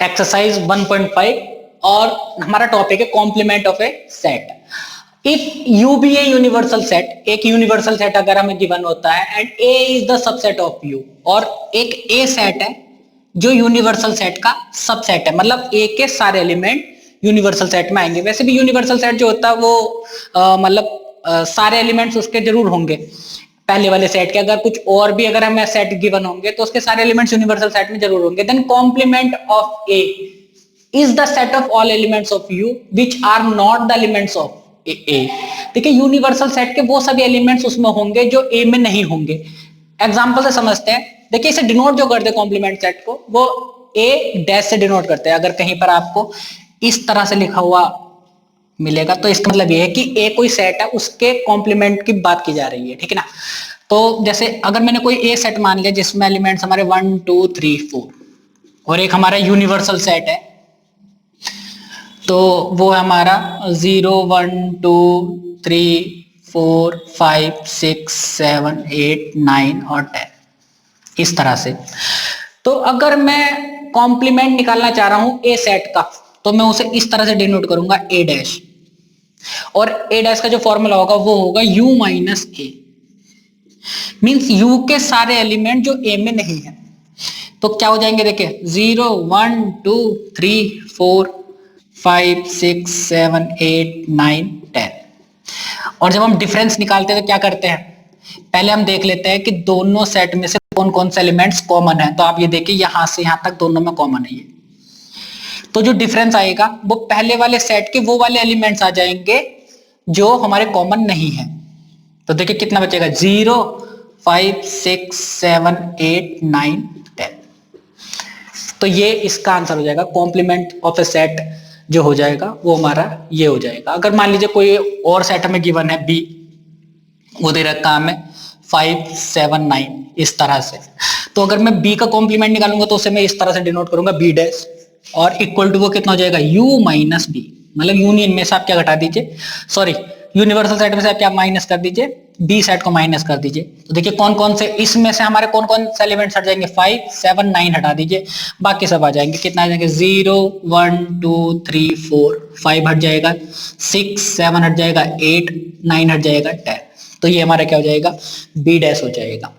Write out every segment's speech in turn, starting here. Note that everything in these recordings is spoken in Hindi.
एक्सरसाइज 1.5 और हमारा टॉपिक है complement of A set. If U be a universal set, एक यूनिवर्सल सेट अगर हमें गिवन होता है and A is the subset of U, और एक ए सेट है जो यूनिवर्सल सेट का सबसेट है, मतलब ए के सारे एलिमेंट यूनिवर्सल सेट में आएंगे। वैसे भी यूनिवर्सल सेट जो होता है वो सारे एलिमेंट्स उसके जरूर होंगे पहले वाले सेट के। अगर कुछ और भी अगर हमें सेट गिवन होंगे तो उसके सारे एलिमेंट्स यूनिवर्सल सेट में जरूर होंगे। Then complement of A is the set of all elements of U which are not the elements of A. देखिए यूनिवर्सल सेट के वो सभी एलिमेंट्स उसमें होंगे जो ए में नहीं होंगे। एग्जांपल से समझते हैं। देखिए इसे डिनोट जो करते हैं कॉम्प्लीमेंट सेट को, वो ए डैश से डिनोट करते हैं। अगर कहीं पर आपको इस तरह से लिखा हुआ मिलेगा तो इसका मतलब ये है कि ए कोई सेट है, उसके कॉम्प्लीमेंट की बात की जा रही है, ठीक है ना। तो जैसे अगर मैंने कोई ए सेट मान लिया जिसमें एलिमेंट्स हमारे 1 2 3 4 और एक हमारा यूनिवर्सल सेट है, तो वो है हमारा 0 1 2 3 4 5 6 7 8 9 और 10 इस तरह से। तो अगर मैं कॉम्प्लीमेंट निकालना चाह रहा हूं ए सेट का, तो मैं उसे इस तरह से डिनोट करूंगा ए डैश, और ए डैश का जो फॉर्मूला होगा वो होगा u माइनस ए, मीन्स u के सारे एलिमेंट जो a में नहीं है। तो क्या हो जाएंगे, देखिए 0 1 2 3 4 5 6 7 8 9 10। और जब हम डिफरेंस निकालते हैं तो क्या करते हैं, पहले हम देख लेते हैं कि दोनों सेट में से कौन कौन से एलिमेंट्स कॉमन है। तो आप ये देखिए यहां से यहां तक दोनों में कॉमन है ये, तो जो डिफरेंस आएगा वो पहले वाले सेट के वो वाले एलिमेंट्स आ जाएंगे जो हमारे कॉमन नहीं है। तो देखिए कितना बचेगा, 0 5 6 7 8 9 10। तो ये इसका आंसर हो जाएगा। कॉम्प्लीमेंट ऑफ ए सेट जो हो जाएगा वो हमारा ये हो जाएगा। अगर मान लीजिए कोई और सेट हमें गिवन है बी, वो दे रखा है हमें 5 7 9 इस तरह से, तो अगर मैं बी का कॉम्प्लीमेंट निकालूंगा तो उसे मैं इस तरह से डिनोट करूंगा बी डैश, और इक्वल टू वो कितना हो जाएगा u माइनस बी, मतलब यूनियन में से आप क्या घटा दीजिए, सॉरी यूनिवर्सल सेट में से आप क्या माइनस कर दीजिए, बी सेट को माइनस कर दीजिए। तो देखिए कौन कौन से इसमें से हमारे कौन कौन से एलिमेंट्स हट जाएंगे, 5 7 9 हटा दीजिए, बाकी सब आ जाएंगे। कितना आ जाएंगे, 0 1 2 3 4 5 हट जाएगा, 6 7 हट जाएगा, 8 9 हट जाएगा, 10। तो ये हमारा क्या हो जाएगा, बी डैश हो जाएगा।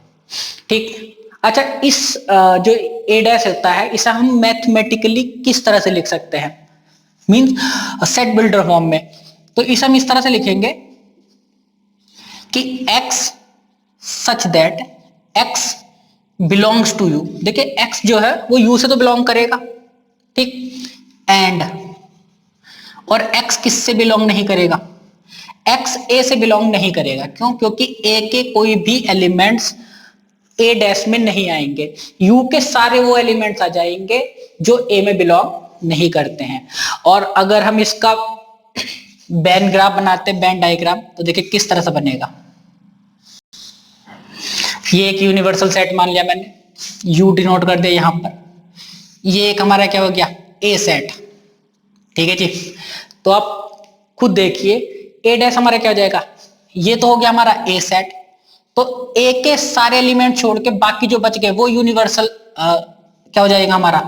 ठीक। अच्छा, इस जो ए डैश होता है इसे हम मैथमेटिकली किस तरह से लिख सकते हैं, मींस सेट बिल्डर फॉर्म में। तो इसे हम इस तरह से लिखेंगे कि x such that x belongs to U. देखिए x जो है वो u से तो बिलोंग करेगा, ठीक, एंड और x किससे बिलोंग नहीं करेगा, x a से बिलोंग नहीं करेगा। क्यों, क्योंकि a के कोई भी एलिमेंट्स ए डैश में नहीं आएंगे, यू के सारे वो एलिमेंट्स आ जाएंगे जो ए में बिलोंग नहीं करते हैं। और अगर हम इसका बैन ग्राफ बनाते हैं, बैन डायग्राम, तो देखिए किस तरह से बनेगा। ये एक यूनिवर्सल सेट मान लिया मैंने, यू डिनोट कर दिया यहां पर, ये एक हमारा क्या हो गया, ए सेट, ठीक है जी। तो आप खुद देखिए ए डैश हमारा क्या हो जाएगा, ये तो हो गया हमारा ए सेट। तो ए के सारे एलिमेंट छोड़ के बाकी जो बच गए वो यूनिवर्सल क्या हो जाएगा, हमारा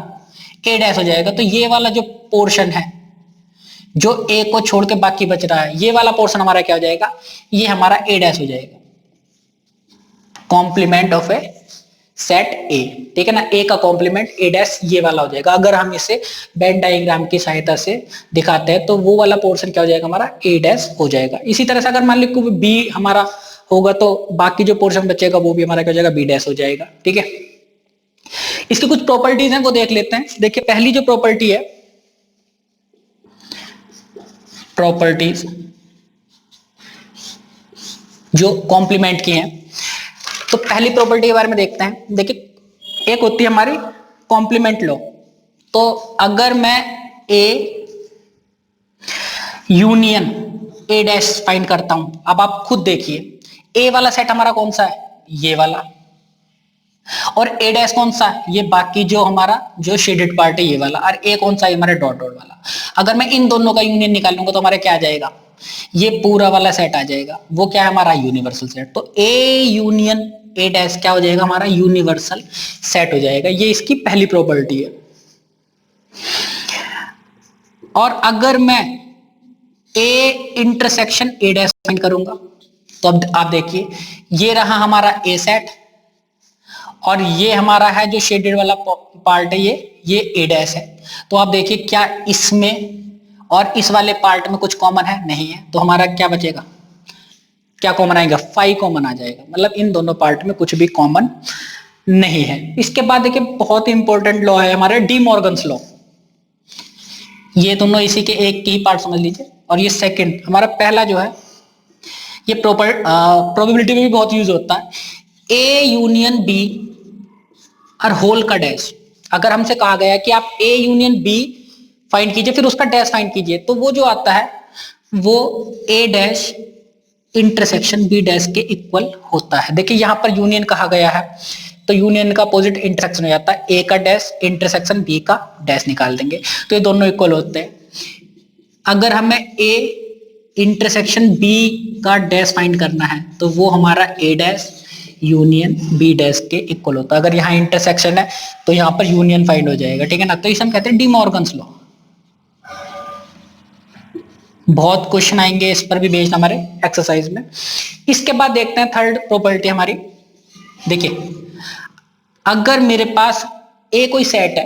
ए डैश हो जाएगा। तो ये वाला जो पोर्शन है जो ए को छोड़ के बाकी बच रहा है, ये वाला पोर्शन हमारा क्या हो जाएगा, ये हमारा ए डैश हो जाएगा, complement of A set A, ठीक है ना। ए का कॉम्प्लीमेंट ए डैश ये वाला हो जाएगा। अगर हम इसे वेन डायग्राम की सहायता से दिखाते हैं तो वो वाला पोर्शन क्या हो जाएगा, हमारा ए डैश हो जाएगा। इसी तरह से अगर मान लीजिए बी हमारा होगा तो बाकी जो पोर्शन बचेगा वो भी हमारा क्या हो जाएगा, बी डैश हो जाएगा, ठीक है। इसकी कुछ प्रॉपर्टीज हैं वो देख लेते हैं। देखिए पहली जो प्रॉपर्टी है, प्रॉपर्टीज जो कॉम्प्लीमेंट की हैं, तो पहली प्रॉपर्टी के बारे में देखते हैं। देखिए एक होती है हमारी कॉम्प्लीमेंट लॉ। तो अगर मैं A union A dash find करता हूं, अब आप खुद देखिए ए वाला सेट हमारा कौन सा है, ये वाला, और ए डैश कौन सा है, ये बाकी जो हमारा जो शेडेड पार्ट है ये वाला, और ए कौन सा है, हमारे डॉट डॉट वाला। अगर मैं इन दोनों का यूनियन निकालूंगा तो हमारा क्या आ जाएगा, ये पूरा वाला सेट आ जाएगा, वो क्या है, हमारा यूनिवर्सल सेट। तो ए यूनियन ए डैश क्या हो जाएगा, हमारा यूनिवर्सल सेट हो जाएगा। ये इसकी पहली प्रॉपर्टी है। और अगर मैं A intersection A dash find करूंगा तो अब आप देखिए, ये रहा हमारा ए सेट और ये हमारा है जो शेडेड वाला पार्ट है, ये ए डैश है। तो आप देखिए क्या इसमें और इस वाले पार्ट में कुछ कॉमन है? नहीं है। तो हमारा क्या बचेगा? क्या कॉमन आएगा? 5 कॉमन आ जाएगा। मतलब इन दोनों पार्ट में कुछ भी कॉमन नहीं है। इसके बाद देखिए बहुत ही इंपॉर्टेंट लॉ है हमारे डी मॉर्गन्स लॉ। ये दोनों इसी के एक ही पार्ट समझ लीजिए। और ये सेकंड हमारा पहला जो है, ये प्रोबेबिलिटी में भी बहुत यूज होता है। ए यूनियन बी और होल का डैश। अगर हमसे कहा गया कि आप ए यूनियन बी फाइंड कीजिए फिर उसका डैश फाइंड कीजिए, तो वो जो आता है वो ए डैश इंटरसेक्शन बी डैश के इक्वल होता है। देखिए यहां पर यूनियन कहा गया है तो यूनियन का अपोजिट इंटरसेक्शन हो जाता है। ए का डैश इंटरसेक्शन बी का डैश निकाल देंगे तो ये दोनों इक्वल होते हैं। अगर हमें ए इंटरसेक्शन बी का डैश फाइंड करना है तो वो हमारा ए डैश यूनियन बी डैश के इक्वल होता है। अगर यहाँ इंटरसेक्शन है तो यहाँ पर यूनियन फाइंड हो जाएगा, ठीक है ना। तो इसे हम कहते हैं डी मॉर्गन्स लॉ। बहुत क्वेश्चन आएंगे इस पर भी बेस्ड हमारे एक्सरसाइज में। इसके बाद देखते हैं थर्ड प्रॉपर्टी हमारी। देखिए अगर मेरे पास ए कोई सेट है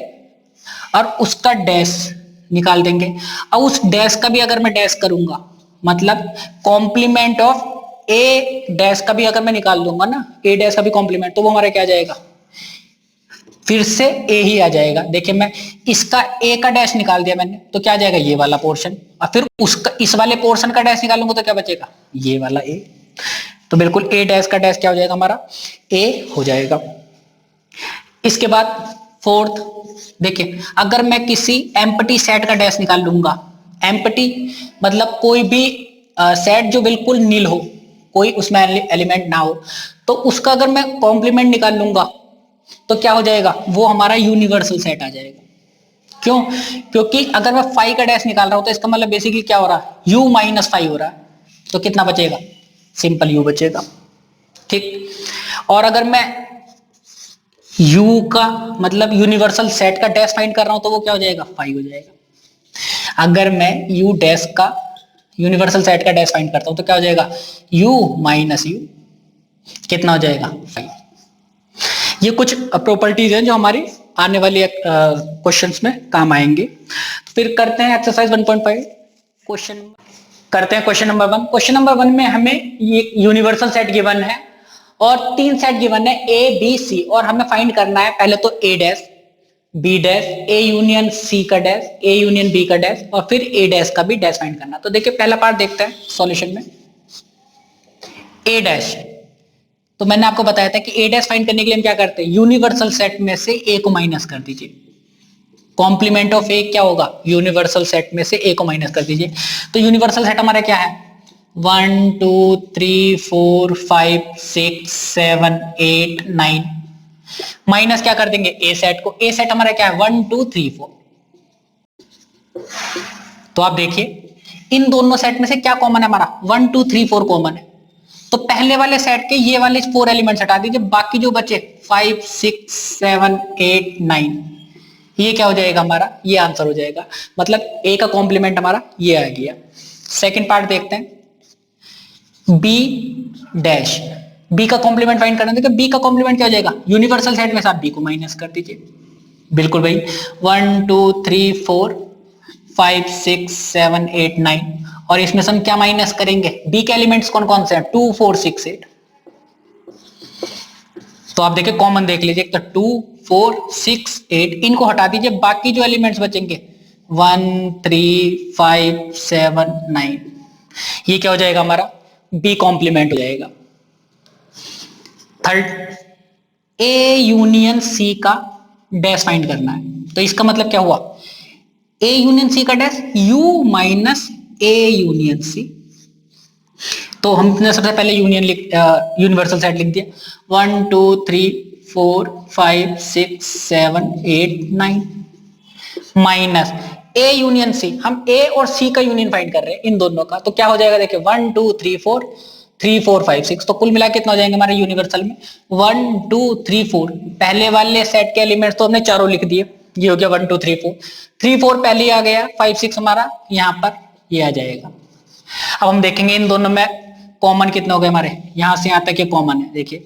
और उसका डैश निकाल देंगे, और उस डैश का भी अगर मैं डैश करूंगा, मतलब कॉम्प्लीमेंट ऑफ ए डैश का भी अगर मैं निकाल दूंगा ना, ए डैश का भी कॉम्प्लीमेंट, तो वो हमारा क्या जाएगा? फिर से ए ही आ जाएगा। देखिए मैं इसका ए का डैश निकाल दिया मैंने तो क्या आ जाएगा? ये वाला पोर्शन। और फिर उसका इस वाले पोर्शन का डैश निकालूंगा तो क्या बचेगा? ये वाला ए। तो बिल्कुल ए डैश का डैश क्या हो जाएगा? हमारा ए हो जाएगा। इसके बाद फोर्थ, देखिए अगर मैं किसी एम्प्टी सेट का डैश निकाल लूंगा, एम्प्टी मतलब कोई भी सेट जो बिल्कुल नील हो, कोई उसमें एलिमेंट ना हो, तो उसका अगर मैं कॉम्प्लीमेंट निकाल लूंगा तो क्या हो जाएगा? वो हमारा यूनिवर्सल सेट आ जाएगा। क्यों? क्योंकि अगर मैं 5 का डैश निकाल रहा हूं तो इसका मतलब बेसिकली क्या हो रहा है? u माइनस 5 हो रहा है। तो कितना बचेगा? सिंपल u बचेगा, ठीक। और अगर मैं u का मतलब यूनिवर्सल सेट का डैश फाइंड कर रहा हूं तो वो क्या हो जाएगा? 5 हो जाएगा। अगर मैं u डैश का यूनिवर्सल सेट का डैश फाइंड करता हूं तो क्या हो जाएगा? u माइनस u, कितना हो जाएगा? 5। ये कुछ प्रॉपर्टीज हैं जो हमारी आने वाली क्वेश्चंस में काम आएंगे। फिर करते हैं एक्सरसाइज 1.5 क्वेश्चन। करते हैं क्वेश्चन नंबर 1। क्वेश्चन नंबर 1 में हमें ये यूनिवर्सल सेट गिवन है और 3 सेट गिवन है ए बी सी, और हमें फाइंड करना है पहले तो A dash B dash, A union C का डैश, ए यूनियन बी का डैश, और फिर ए डैश का भी डैश फाइंड करना। तो देखिए पहला पार्ट देखते हैं सॉल्यूशन में। ए डैश, तो मैंने आपको बताया था कि ए डैश फाइंड करने के लिए हम क्या करते हैं? यूनिवर्सल सेट में से ए को माइनस कर दीजिए। कॉम्प्लीमेंट ऑफ ए क्या होगा? यूनिवर्सल सेट में से ए को माइनस कर दीजिए। तो यूनिवर्सल सेट हमारा क्या है? 1 2 3 4 5 6 7 8 9। माइनस क्या कर देंगे? ए सेट को। ए सेट हमारा क्या है? 1 2 3 4। तो आप देखिए इन दोनों सेट में से क्या कॉमन है? हमारा 1 2 3 4 कॉमन है। तो पहले वाले सेट के ये वाले 4 एलिमेंट्स हटा दीजिए, बाकी जो बचे 5 6 7 8 9, ये क्या हो जाएगा? हमारा ये आंसर हो जाएगा। मतलब ए का कॉम्प्लीमेंट हमारा ये आ गया। सेकंड पार्ट देखते हैं। बी डैश, बी का कॉम्प्लीमेंट फाइंड करना है। देखिए बी का कॉम्प्लीमेंट क्या हो जाएगा? यूनिवर्सल सेट में से आप बी को माइनस कर दीजिए। बिल्कुल भाई, 1 2 3 4 5 6 7 8 9, और इसमें से हम क्या माइनस करेंगे? बी के एलिमेंट्स कौन कौन से हैं? 2 4 6 8। तो आप देखिए कॉमन देख लीजिए, तो 2 4 6 8, इनको हटा दीजिए, बाकी जो एलिमेंट्स बचेंगे 1 3 5 7 9, ये क्या हो जाएगा? हमारा बी कॉम्प्लीमेंट हो जाएगा। थर्ड, ए यूनियन सी का डैश फाइंड करना है। तो इसका मतलब क्या हुआ? ए यूनियन सी का dash U minus A union C. तो हमने सबसे पहले यूनिवर्सल सेट लिख दिया। 1 2 3 4 5 6 7 8 9 माइनस ए यूनियन सी। हम ए और सी का यूनियन फाइंड कर रहे हैं, इन दोनों का। तो क्या हो जाएगा? देखिए 1 2 3 4 3 4 5 6, तो कुल मिला के कितना हो जाएंगे हमारे यूनिवर्सल में? 1 2 3 4। पहले वाले सेट के एलिमेंट्स तो हमने चारों लिख दिए, ये हो गया 1 2 3 4, 3 4 पहले ही आ गया, 5 6 हमारा यहाँ पर ये आ जाएगा। अब हम देखेंगे इन दोनों में कॉमन कितने हो गए हमारे, यहां से यहां तक ये कॉमन है देखिए।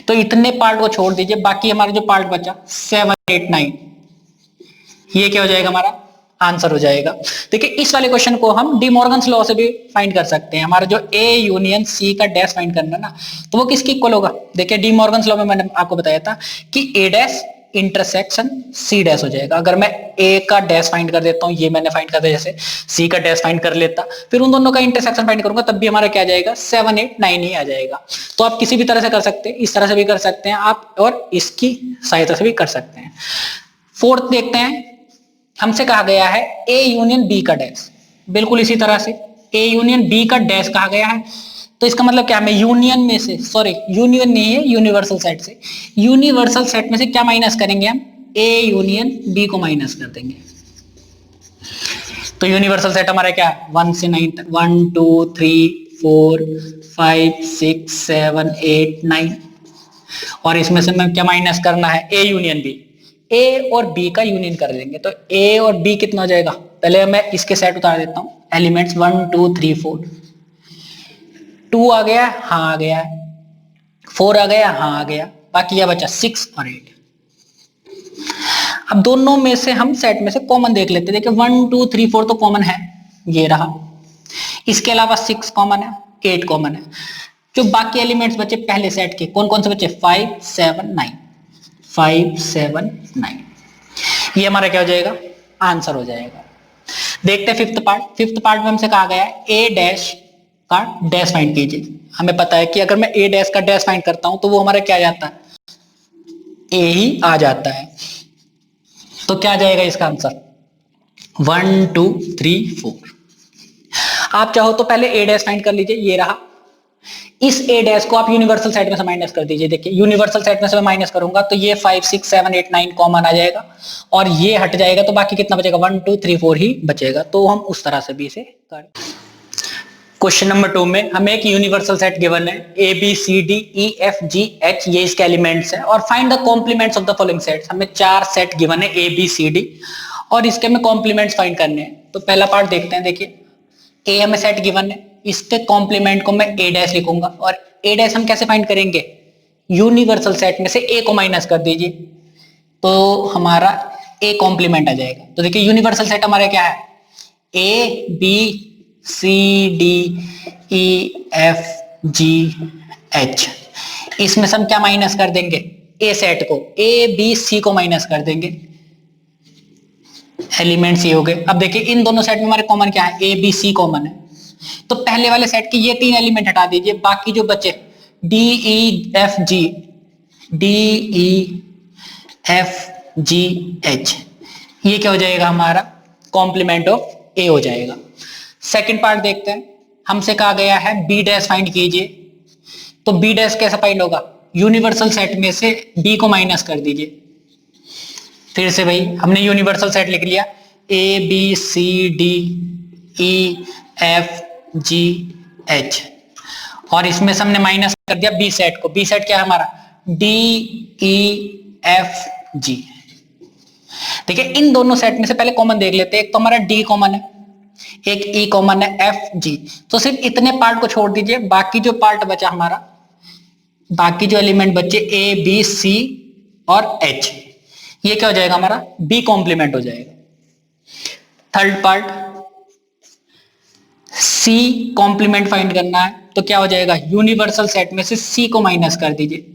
तो इतने पार्ट को छोड़ दीजिए, बाकी हमारा जो पार्ट बचा 7 8 9, ये क्या हो जाएगा हमारा आंसर हो जाएगा। देखिए इस वाले क्वेश्चन को हम डी मॉर्गन्स लॉ से भी फाइंड कर सकते हैं। हमारा जो ए यूनियन सी का डैश फाइंड करना ना, तो वो किसकी इक्वल होगा। देखिए डी मॉर्गन्स लॉ में मैंने आपको बताया था कि A dash intersection C dash हो जाएगा। अगर मैं ए का डैश फाइंड कर देता हूं, ये मैंने फाइंड कर दिया, जैसे सी का डैश फाइंड कर लेता, फिर उन दोनों का इंटरसेक्शन फाइंड करूंगा, तब भी हमारा क्या आ जाएगा 7 8 9 ही आ जाएगा। तो आप किसी भी तरह से कर सकते हैं, इस तरह से भी कर सकते हैं आप, और इसकी सहायता से भी कर सकते हैं। फोर्थ देखते हैं, हमसे कहा गया है ए यूनियन बी का डैश, बिल्कुल इसी तरह से ए यूनियन बी का डैश कहा गया है। तो इसका मतलब क्या, हमें यूनियन में से, सॉरी यूनियन नहीं है, यूनिवर्सल सेट से, यूनिवर्सल सेट में से क्या माइनस करेंगे हम, ए यूनियन बी को माइनस कर देंगे। तो यूनिवर्सल सेट हमारा क्या 1 से 9 तक, 1 2 3 4 5 6 7 8 9, और इसमें से हमें क्या माइनस करना है, ए यूनियन बी, ए और बी का यूनियन कर देंगे। तो ए और बी कितना हो जाएगा, पहले मैं इसके सेट उतार देता हूं, एलिमेंट्स 1 2 3 4, 2 आ गया, हाँ आ गया, 4 आ गया, हाँ आ गया, बाकी क्या बचा 6 और 8। अब दोनों में से हम सेट में से कॉमन देख लेते हैं। देखिए 1 2 3 4 तो कॉमन है, ये रहा, इसके अलावा 6 कॉमन है, 8 कॉमन है। जो बाकी एलिमेंट्स बचे पहले सेट के, कौन कौन से बचे, 5 7 9, 5 7 9, ये हमारा क्या हो जाएगा आंसर हो जाएगा। देखते हैं फिफ्थ पार्ट। फिफ्थ पार्ट में हमसे कहा गया है ए डैश का डैश फाइंड कीजिए। हमें पता है कि अगर मैं ए डैश का डैश फाइंड करता हूं तो वो हमारा क्या आ जाता है, ए ही आ जाता है। तो क्या आ जाएगा इसका आंसर 1 2 3 4। आप चाहो तो पहले ए डैश फाइंड कर लीजिए, ये रहा, इस ए डैश को आप यूनिवर्सल सेट में से माइनस कर दीजिए। देखिए यूनिवर्सल सेट में से मैं माइनस करूंगा तो ये 5 6 7 8 9 कॉमन आ जाएगा, और ये हट जाएगा, तो बाकी कितना बचेगा 1 2 3 4 ही बचेगा। तो हम उस तरह से भी इसे कर। क्वेश्चन नंबर 2 में हमें एक यूनिवर्सल सेट गिवन है, A B C D E F G H, ये इसके एलिमेंट्स है, और find the complements of the following sets. हमें 4 सेट गिवन है ए बी सी डी, और इसके हमें कॉम्प्लीमेंट्स फाइंड करने हैं। तो पहला पार्ट देखते हैं। देखिए ए हमें सेट गिवन है, इसके कॉम्प्लीमेंट को मैं ए डैश लिखूंगा, और ए डैश हम कैसे फाइंड करेंगे, यूनिवर्सल सेट में से ए को माइनस कर दीजिए, तो हमारा ए कॉम्प्लीमेंट आ जाएगा। तो देखिए यूनिवर्सल सेट हमारा क्या है, A B C D E F G H, इसमें से हम क्या माइनस कर देंगे, ए सेट को, ए बी सी को माइनस कर देंगे, एलिमेंट्स ये हो गए। अब देखिए इन दोनों सेट में हमारे कॉमन क्या है, ए बी सी कॉमन है, तो पहले वाले सेट के ये 3 एलिमेंट हटा दीजिए, बाकी जो बचे डी ई एफ जी, D E F G H, ये क्या हो जाएगा हमारा कॉम्प्लीमेंट ऑफ ए हो जाएगा। सेकंड पार्ट देखते हैं। हमसे कहा गया है बी डैश फाइंड कीजिए, तो बी डैश कैसे फाइंड होगा, यूनिवर्सल सेट में से बी को माइनस कर दीजिए। फिर से भाई हमने यूनिवर्सल सेट लिख लिया, A B C D E F G H, और इसमें से हमने माइनस कर दिया बी सेट को। बी सेट क्या है हमारा, डी ई एफ जी। देखिए इन दोनों सेट में से पहले कॉमन देख लेते हैं। एक तो हमारा डी कॉमन है, एक ई कॉमन है, एफ जी, तो सिर्फ इतने पार्ट को छोड़ दीजिए, बाकी जो पार्ट बचा हमारा, बाकी जो एलिमेंट बचे ए बी सी और एच, ये क्या हो जाएगा हमारा बी कॉम्प्लीमेंट हो जाएगा। Third part C complement find करना है, तो क्या हो जाएगा, यूनिवर्सल सेट में से सी को माइनस कर दीजिए।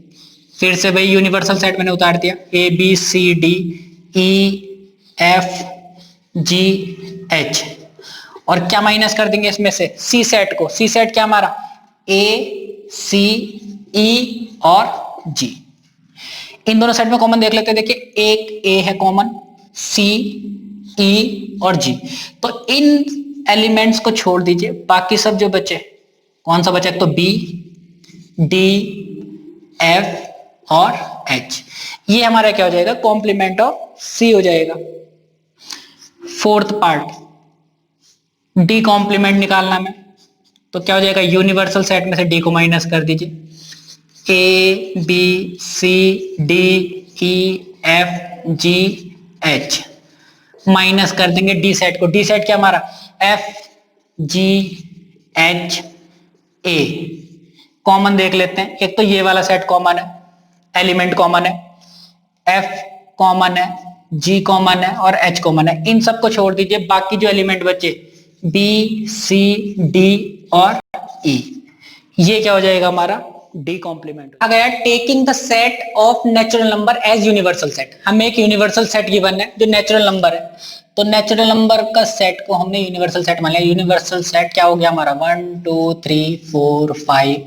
फिर से भाई यूनिवर्सल सेट मैंने उतार दिया, A B C D E F G H, और क्या माइनस कर देंगे इसमें से, सी सेट को। सी सेट क्या हमारा, ए सी ई और जी। इन दोनों सेट में कॉमन देख लेते हैं। देखिए एक ए है कॉमन, सी ई और जी, तो इन एलिमेंट्स को छोड़ दीजिए, बाकी सब जो बचे, कौन सा बचा, तो बी डी एफ और एच, ये हमारा क्या हो जाएगा कॉम्प्लीमेंट ऑफ सी हो जाएगा। फोर्थ पार्ट डी कॉम्प्लीमेंट निकालना में, तो क्या हो जाएगा, यूनिवर्सल सेट में से डी को माइनस कर दीजिए, A B C D E F G H, minus कर देंगे डी सेट को। डी सेट क्या हमारा F G H A, common देख लेते हैं। एक तो ये वाला सेट कॉमन है, एलिमेंट कॉमन है, एफ कॉमन है, जी कॉमन है और एच कॉमन है। इन सबको छोड़ दीजिए, बाकी जो एलिमेंट बचे बी सी डी और ई, ये क्या हो जाएगा हमारा डी कॉम्प्लीमेंट। आ गया taking the set of natural number as universal set. हमें एक यूनिवर्सल सेट गिवन है जो नेचुरल नंबर है, तो नेचुरल नंबर का सेट को हमने यूनिवर्सल सेट मान लिया। यूनिवर्सल सेट क्या हो गया हमारा 1 2 3 4 5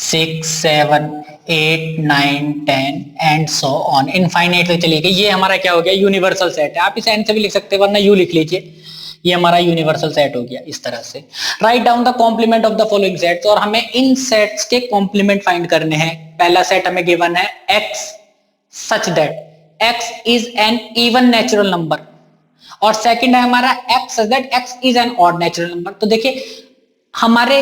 6 7 8 9 10 एंड सो ऑन इनफाइनाइट तक चलिए। ये हमारा क्या हो गया यूनिवर्सल सेट है। आप इसे एन से भी लिख सकते हैं वरना यू लिख लीजिए, ये हमारा यूनिवर्सल सेट हो गया इस तरह से। Write down the complement of the following sets, और हमें इन सेट्स के कॉम्प्लीमेंट फाइंड करने हैं। पहला सेट हमें गिवन है x such that x is an even natural number, और सेकंड है हमारा x such that x is an odd natural number. तो देखिए हमारे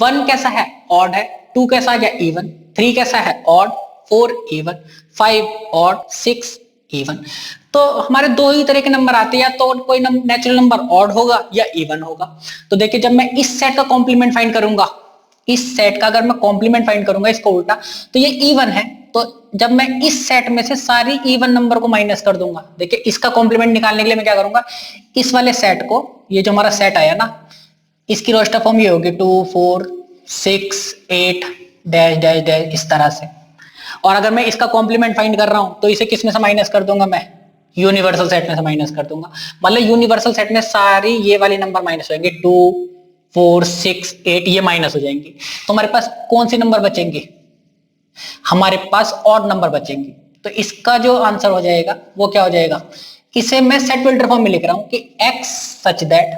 1 कैसा है ऑड है, 2 कैसा है इवन, 3 कैसा है ऑड, 4 इवन, 5 ऑड, 6 इवन। तो हमारे दो ही तरह के नंबर आते हैं, या तो कोई नेचुरल नंबर ऑड होगा या इवन होगा। तो देखिए जब मैं इस सेट का कॉम्प्लीमेंट फाइंड करूंगा, इस सेट का अगर मैं कॉम्प्लीमेंट फाइंड करूंगा इसको उल्टा, तो ये इवन है, तो जब मैं इस सेट में से सारी इवन नंबर को माइनस कर दूंगा, देखिए इसका कॉम्प्लीमेंट निकालने के लिए मैं क्या करूंगा, इस वाले सेट को, ये जो हमारा सेट आया ना, इसकी रोस्टर फॉर्म ये होगी 2 4 6 8 डैश डैश डैश इस तरह से। और अगर मैं इसका कॉम्प्लीमेंट फाइंड कर रहा हूं तो इसे किस में से माइनस कर दूंगा, मैं यूनिवर्सल सेट में से माइनस कर दूंगा। मतलब यूनिवर्सल सेट में सारी ये वाले नंबर माइनस होंगे, 2 4 6 8 ये माइनस हो जाएंगे। तो हमारे पास कौन से नंबर बचेंगे, हमारे पास ऑड नंबर बचेंगे। तो इसका जो आंसर हो जाएगा वो क्या हो जाएगा, इसे मैं सेट फिल्टर फॉर्म में लिख रहा हूं कि x such that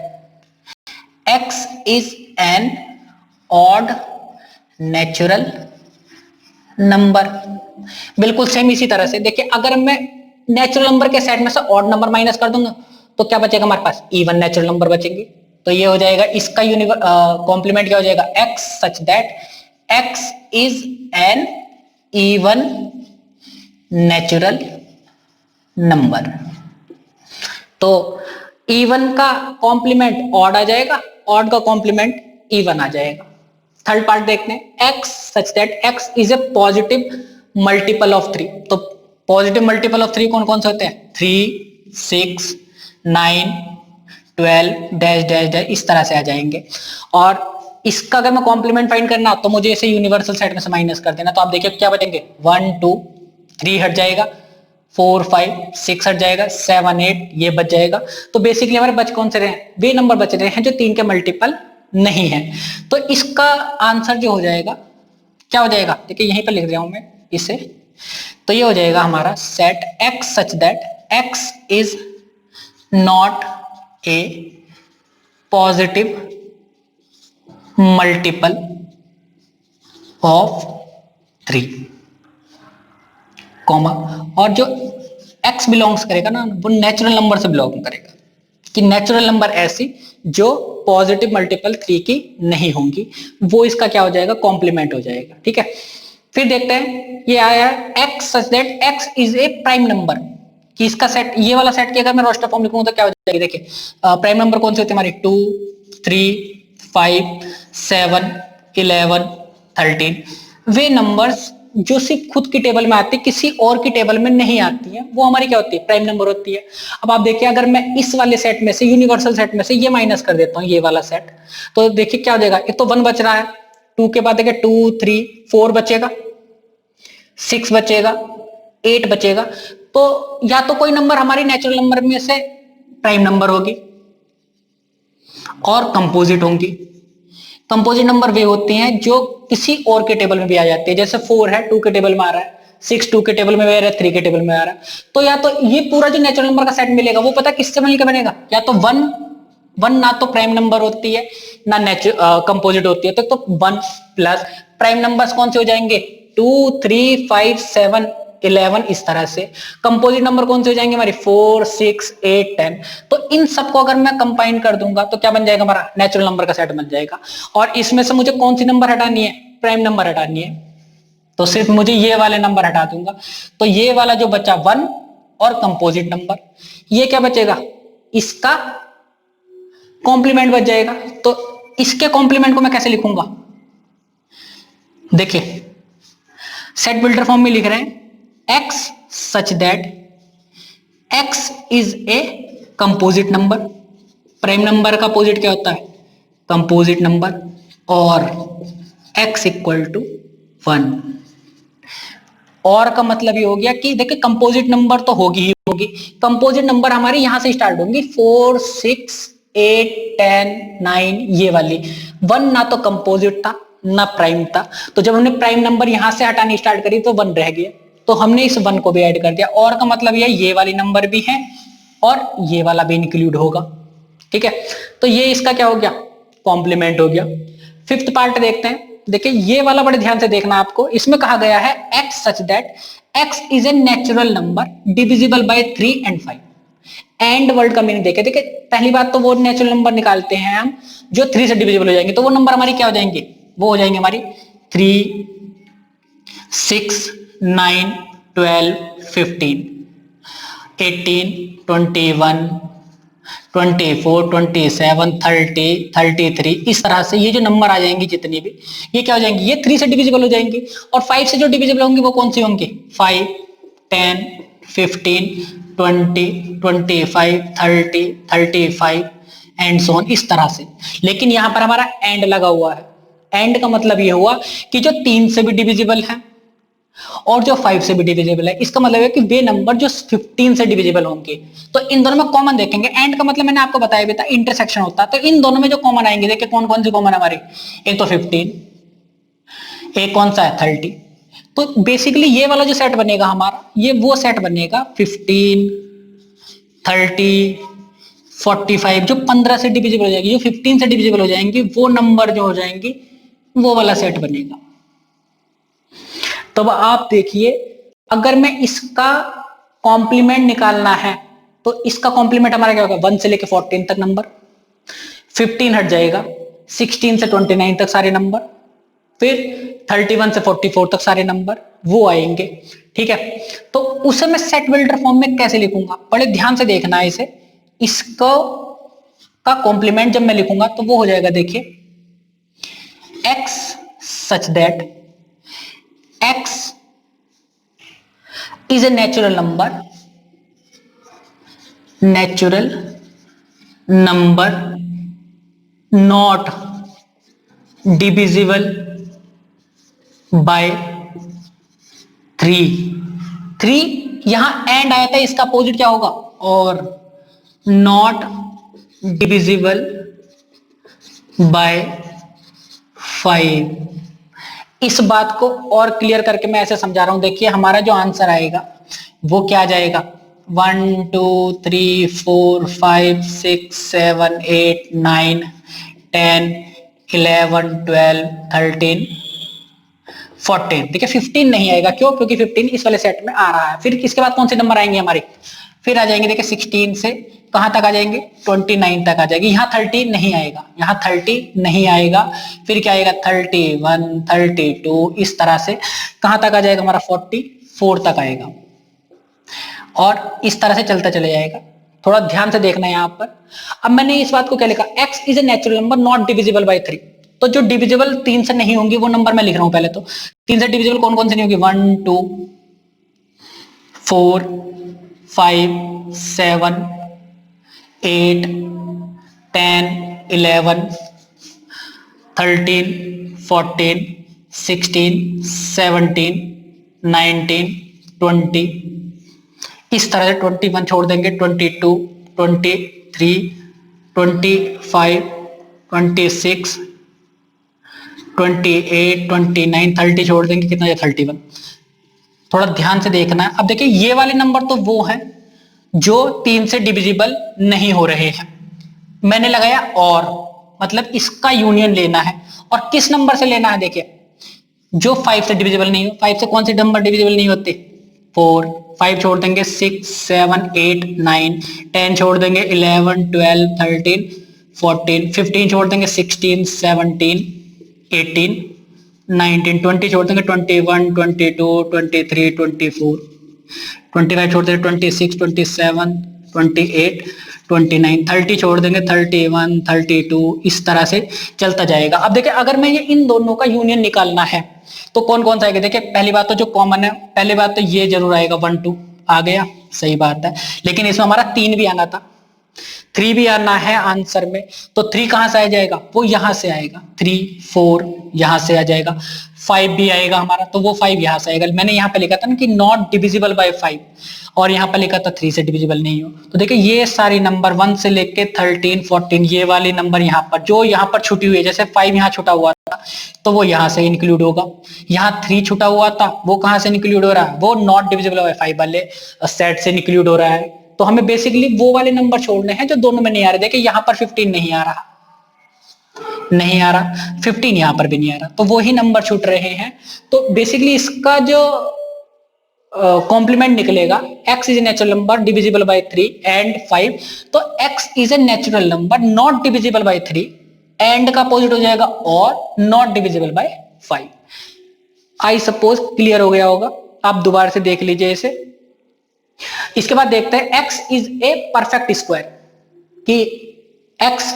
x is an odd natural number. बिल्कुल सेम इसी तरह से देखिए, अगर मैं नेचुरल नंबर के सेट में से ऑड नंबर माइनस कर दूंगा तो क्या बचेगा हमारे पास, इवन नेचुरल नंबर बचेंगे। तो ये हो जाएगा इसका कॉम्प्लीमेंट क्या हो जाएगा, x such that x is an even natural number. तो इवन का कॉम्प्लीमेंट ऑड आ जाएगा, ऑड का कॉम्प्लीमेंट इवन आ जाएगा। थर्ड पार्ट देखते हैं, x such that x is A positive multiple of 3। तो पॉजिटिव मल्टीपल ऑफ 3 कौन कौन से होते हैं, 3 6 9 12 डैश डैश डैश इस तरह से आ जाएंगे। और इसका अगर मैं कॉम्प्लीमेंट फाइंड करना तो मुझे इसे यूनिवर्सल सेट में से माइनस कर देना। तो आप देखिए क्या बचेंगे, 1 2 3 हट जाएगा, 4 5 6 हट जाएगा, 7 8 ये बच जाएगा। तो बेसिकली हमारे बच कौन से रहे हैं, वे नंबर बच रहे हैं जो 3 के मल्टीपल नहीं है। तो इसका आंसर जो हो जाएगा क्या हो जाएगा, देखिए यहीं पर लिख रहा हूं मैं इसे, तो ये हो जाएगा हमारा set x such that x is not A positive multiple of 3 comma, और जो x बिलोंग्स करेगा ना वो नेचुरल नंबर से बिलोंग करेगा, कि नेचुरल नंबर ऐसी जो पॉजिटिव मल्टीपल 3 की नहीं होंगी, वो इसका क्या हो जाएगा, कॉम्प्लीमेंट हो जाएगा। ठीक है, फिर देखते हैं ये आया x such that x is A prime number, कि इसका सेट, ये वाला सेट की अगर मैं रोस्टर फॉर्म लिखूंगा तो क्या हो जाएगी, देखिए प्राइम नंबर कौन से होते हैं हमारे, 2 3 5 7 11 13। वे नंबर्स जो सिर्फ खुद की टेबल में आती है, किसी और की टेबल में नहीं आती है, वो हमारी क्या होती है, प्राइम नंबर होती है। अब आप देखिए अगर मैं इस वाले सेट में से, यूनिवर्सल सेट में से ये माइनस कर देता हूँ, ये वाला सेट, तो देखिए क्या हो जाएगा, एक तो 1 बच रहा है, 2 के बाद देखिए 2 3 4 बचेगा, 6 बचेगा, 8 बचेगा। तो या तो कोई नंबर हमारी नेचुरल नंबर में से प्राइम नंबर होगी और कंपोजिट होंगी। कंपोजिट नंबर वे होते हैं जो किसी और के टेबल में भी आ जाते हैं, जैसे 4 है 2 के टेबल में आ रहा है, 6 2 के टेबल में आ रहा है, 3 के टेबल में आ रहा है। तो या तो ये पूरा जो नेचुरल नंबर का सेट मिलेगा वो पता किससे मिलकर बनेगा, या तो 1 ना तो प्राइम नंबर होती है ना कंपोजिट होती है, तो 1 प्लस प्राइम नंबर्स कौन से हो जाएंगे, 2 3 5 7 11 इस तरह से। कंपोजिट नंबर कौन से हो जाएंगे हमारे, 4 6 8 10। तो इन सबको अगर मैं कंबाइन कर दूंगा तो क्या बन जाएगा, हमारा नेचुरल नंबर का सेट बन जाएगा। और इसमें से मुझे कौन सी नंबर हटानी है, प्राइम नंबर हटानी है, तो सिर्फ मुझे ये वाले नंबर हटा दूंगा। तो ये वाला जो बचा 1 और कंपोजिट नंबर। ये क्या बचेगा, इसका कॉम्प्लीमेंट बच जाएगा। तो इसके कॉम्प्लीमेंट को मैं कैसे लिखूंगा, देखिए सेट बिल्डर फॉर्म में लिख रहे हैं x such that x is a composite number. Prime number का अपोजिट क्या होता है, कंपोजिट नंबर, और x इक्वल टू 1। और का मतलब ये हो गया कि देखिए कंपोजिट नंबर तो होगी ही होगी, कंपोजिट नंबर हमारी यहां से स्टार्ट होंगी 4 6 8 10 9, ये वाली। 1 ना तो कंपोजिट था ना प्राइम था, तो जब हमने प्राइम नंबर यहां से हटानी स्टार्ट करी तो 1 रह गया, तो हमने इस 1 को भी ऐड कर दिया। और का मतलब ये वाली नंबर भी है और ये वाला भी इंक्लूड होगा, ठीक है। तो ये इसका क्या हो गया, कॉम्प्लीमेंट हो गया। फिफ्थ पार्ट देखते हैं। देखिए ये वाला बड़े ध्यान से देखना आपको, इसमें कहा गया है x such that x is a natural number divisible by 3 and 5। And word का मीनिंग देखे, देखिए पहली बात तो वो नेचुरल नंबर निकालते हैं हम जो 3 से डिविजिबल हो जाएंगे, तो वो नंबर हमारी क्या हो जाएंगे, वो हो जाएंगे हमारी 3 6 9 12 15 18 21 24 27 30 33, इस तरह से ये जो नंबर आ जाएंगे जितनी भी, ये क्या हो जाएंगी, ये 3 से डिविजिबल हो जाएंगी। और 5 से जो डिविजिबल होंगे वो कौन सी होंगी, 5 10 15 20 25 30 35 एंड सो ऑन, इस तरह से। लेकिन यहां पर हमारा एंड लगा हुआ है। एंड का मतलब ये हुआ कि जो 3 से भी डिविजिबल है और जो 5 से भी डिविजिबल है, इसका मतलब है कि वे नंबर जो 15 से डिविजिबल होंगे, तो इन दोनों में कॉमन देखेंगे। एंड का मतलब मैंने आपको बताया भी था, इंटरसेक्शन होता है। तो इन दोनों में जो कॉमन आएंगे, देखिए कौन कौन सी कॉमन है हमारी, एक तो 15, एक कौन सा है 30। तो बेसिकली ये वाला जो सेट बनेगा हमारा, ये वो सेट बनेगा 15 30 45, जो 15 से डिविजिबल हो जाएगी, जो 15 से डिविजिबल हो जाएंगी, वो नंबर जो हो जाएंगी, वो वाला सेट बनेगा। तो आप देखिए, अगर मैं इसका कॉम्प्लीमेंट निकालना है तो इसका कॉम्प्लीमेंट हमारा क्या होगा, 1 से लेके 14 तक नंबर, 15 हट जाएगा, 16 से 29 तक सारे नंबर, फिर 31 से 44 तक सारे नंबर वो आएंगे, ठीक है। तो उसे मैं सेट बिल्डर फॉर्म में कैसे लिखूंगा, बड़े ध्यान से देखना है इसे। इसको का कॉम्प्लीमेंट जब मैं लिखूंगा तो वो हो जाएगा, देखिए x such that x is a natural number not divisible by 3। 3 यहां एंड आया था, इसका अपोजिट क्या होगा, और नॉट डिविजिबल बाय 5। इस बात को और क्लियर करके मैं ऐसे समझा रहा हूं, देखिए हमारा जो आंसर आएगा वो क्या जाएगा, 1 2 3 4 5 6 7 8 9 10 11 12 13 14। देखिए 15 नहीं आएगा, क्यों, क्योंकि 15 इस वाले सेट में आ रहा है। फिर इसके बाद कौन से नंबर आएंगे हमारे, फिर आ जाएंगे, देखिए 16 से कहां तक आ जाएंगे, 29 तक आ जाएगी। यहाँ 30 नहीं आएगा, यहाँ 30 नहीं आएगा, फिर क्या आएगा 31 32, इस तरह से कहां तक आ जाएगा हमारा, 44 तक आएगा, और इस तरह से चलता चले जाएगा। थोड़ा ध्यान से देखना है यहाँ पर। अब मैंने इस बात को क्या लिखा, x is a natural number not divisible by 3। तो जो डिविजिबल 3 से नहीं होंगी वो नंबर मैं लिख रहा हूं पहले। तो 3 से डिविजिबल कौन कौन से नहीं होगी, 1 2 4 5 7 8 10 11 13 14 16 17 19 20, इस तरह से 21 छोड़ देंगे, 22 23 25 26 28 29 30 छोड़ देंगे, कितना है 31। थोड़ा ध्यान से देखना है। अब देखिए ये वाले नंबर तो वो हैं जो 3 से डिविजिबल नहीं हो रहे हैं, मैंने लगाया और, मतलब इसका यूनियन लेना है। और किस नंबर से लेना है, देखिए जो 5 से डिविजिबल नहीं हो। 5 से कौन से नंबर डिविजिबल नहीं होते, 4, 5 छोड़ देंगे 6 7 8 9, 10 छोड़ देंगे 11 12 13 14, 15 छोड़ देंगे 16 17 18 19, 20 छोड़ देंगे 21 22 23 24, 25 छोड़ देंगे 26, 27, 28, 29, 30 छोड़ देंगे 31, 32, इस तरह से चलता जाएगा। अब देखिए अगर मैं ये इन दोनों का यूनियन निकालना है तो कौन कौन सा आएगा। देखिए पहली बात तो जो कॉमन है, पहली बात तो ये जरूर आएगा 1 2 आ गया, सही बात है, लेकिन इसमें हमारा 3 भी आना था, 3 भी आना है आंसर में, तो 3 कहां से आ जाएगा, वो यहां से आएगा, 3 4 यहां से आ जाएगा, 5 भी आएगा हमारा, तो वो 5 यहां से आएगा। मैंने यहां पे लिखा था ना कि नॉट डिविजिबल बाय 5, और यहां पे लिखा था 3 से डिविजिबल नहीं हो। तो देखिए ये सारी नंबर 1 से लेके 13 14 ये वाली नंबर यहां पर जो यहां पर छुटी हुई है, जैसे 5 यहां छुटा हुआ था तो वो यहां से इंक्लूड होगा, यहां 3 छुटा हुआ था वो कहां से इंक्लूड हो रहा है, वो नॉट डिविजिबल बाय 5 वाले सेट से इंक्लूड हो रहा है। तो हमें बेसिकली वो वाले नंबर छोड़ने हैं जो दोनों में नहीं आ रहे। देखिए यहां पर 15 नहीं आ रहा, नहीं आ रहा, 15 यहां पर भी नहीं आ रहा, तो वही नंबर छूट रहे हैं। तो बेसिकली इसका जो कॉम्प्लीमेंट निकलेगा, x is a natural number divisible by 3 and 5, तो x is a natural number not divisible by 3, and का अपोजिट हो जाएगा और not divisible by 5। I suppose clear हो गया होगा, आप दोबारा से देख लीजिए इसे। इसके बाद देखते हैं x is a perfect square, कि x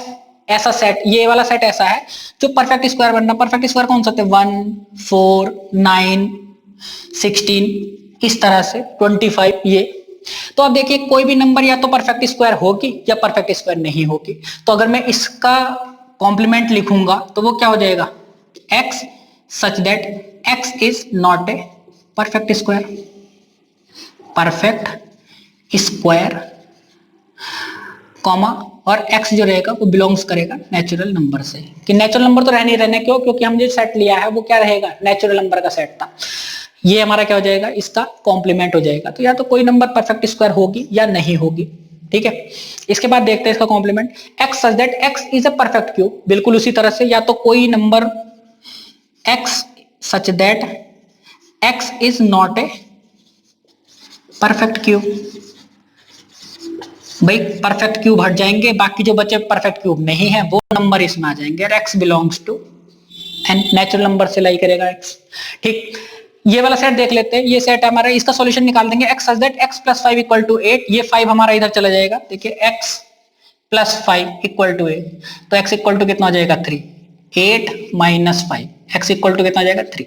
ऐसा सेट, ये वाला सेट ऐसा है जो परफेक्ट स्क्वायर बनना। परफेक्ट स्क्वायर कौन सा होते हैं, 1 4 9 16, इस तरह से 25 ये। तो अब देखिए कोई भी नंबर या तो परफेक्ट स्क्वायर होगी या परफेक्ट स्क्वायर नहीं होगी। तो अगर मैं इसका कॉम्प्लीमेंट लिखूंगा तो वो क्या हो जाएगा, x such that x is not a perfect square, perfect square comma, और x जो रहेगा वो बिलोंग्स करेगा नेचुरल नंबर से। कि नेचुरल नंबर तो रह नहीं रहने, क्यों, क्योंकि हम जो सेट लिया है वो क्या रहेगा, नेचुरल नंबर का सेट था। ये हमारा क्या हो जाएगा, इसका कॉम्प्लीमेंट हो जाएगा। तो या तो कोई नंबर परफेक्ट स्क्वायर होगी या नहीं होगी, ठीक है। इसके बाद देखते हैं इसका complement, x such that x is a perfect cube, बिल्कुल उसी तरह से, या तो कोई number x such that x is not a perfect cube. भाई परफेक्ट क्यूब हट जाएंगे, बाकी जो बचे परफेक्ट क्यूब नहीं है वो नंबर इसमें आ जाएंगे, और x belongs to N natural number से लाई करेगा x, ठीक। ये वाला सेट देख लेते हैं, ये सेट हमारा, इसका सॉल्यूशन निकाल देंगे। x such that x plus 5 equal to 8, ये 5 हमारा इधर चला जाएगा। देखिए x प्लस 5 इक्वल टू 8, तो x इक्वल टू कितना हो जाएगा 3, 8 माइनस 5, x इक्वल टू कितना हो जाएगा 3।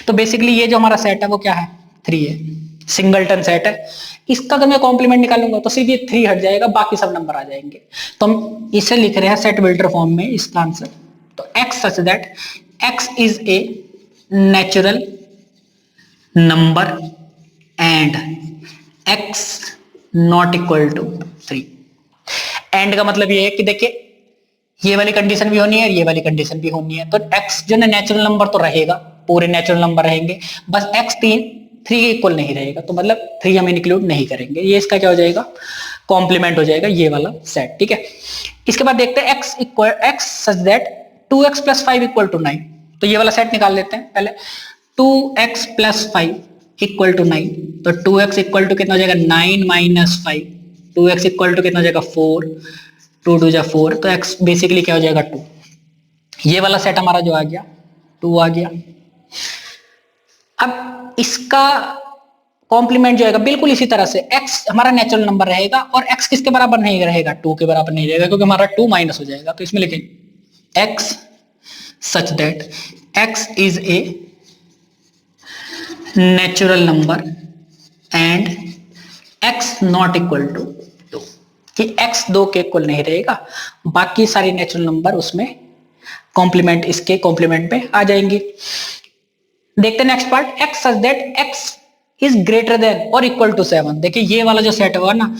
तो बेसिकली ये जो हमारा सेट है वो क्या है, 3 है, सिंगलटन सेट है। इसका अगर मैं कॉम्प्लीमेंट निकालूंगा तो सीधे 3 हट जाएगा, बाकी सब नंबर आ जाएंगे। तो हम इसे लिख रहे हैं सेट बिल्डर फॉर्म में इसका आंसर। तो x such that x is a natural number and x not equal to 3। And का मतलब ये है कि देखिए ये वाली कंडीशन भी होनी है, ये वाली कंडीशन भी होनी है। तो x जो नेचुरल नंबर तो रहेगा, पूरे नेचुरल नंबर रहेंगे, बस x 3 के इक्वल नहीं रहेगा, तो मतलब 3 हम इंक्लूड नहीं करेंगे। ये इसका क्या हो जाएगा, कॉम्प्लीमेंट हो जाएगा, ये वाला सेट, ठीक है। इसके बाद देखते हैं x such that 2x plus 5 equal to 9। तो ये वाला सेट निकाल लेते हैं पहले। 2x प्लस 5 इक्वल टू 9, तो 2x इक्वल टू कितना हो जाएगा 9 माइनस 5, 2x इक्वल टू कितना हो जाएगा 4, 2 2 जा 4, तो x बेसिकली क्या हो जाएगा 2। ये वाला सेट हमारा जो आ गया 2 आ गया। अब इसका कॉम्प्लीमेंट जो है बिल्कुल इसी तरह से, x हमारा नेचुरल नंबर रहेगा और x किसके बराबर नहीं रहेगा, 2 के बराबर नहीं रहेगा, क्योंकि हमारा 2 माइनस हो जाएगा। तो इसमें लिखेंगे x such that x is a natural number and x not equal to 2, कि x 2 के इक्वल नहीं रहेगा, बाकी सारी नेचुरल नंबर उसमें कॉम्प्लीमेंट, इसके कॉम्प्लीमेंट पे आ जाएंगी। देखते हैं next part, x such that x is greater then और इक्वल टू 7। देखिए ये वाला जो सेट होगा ना,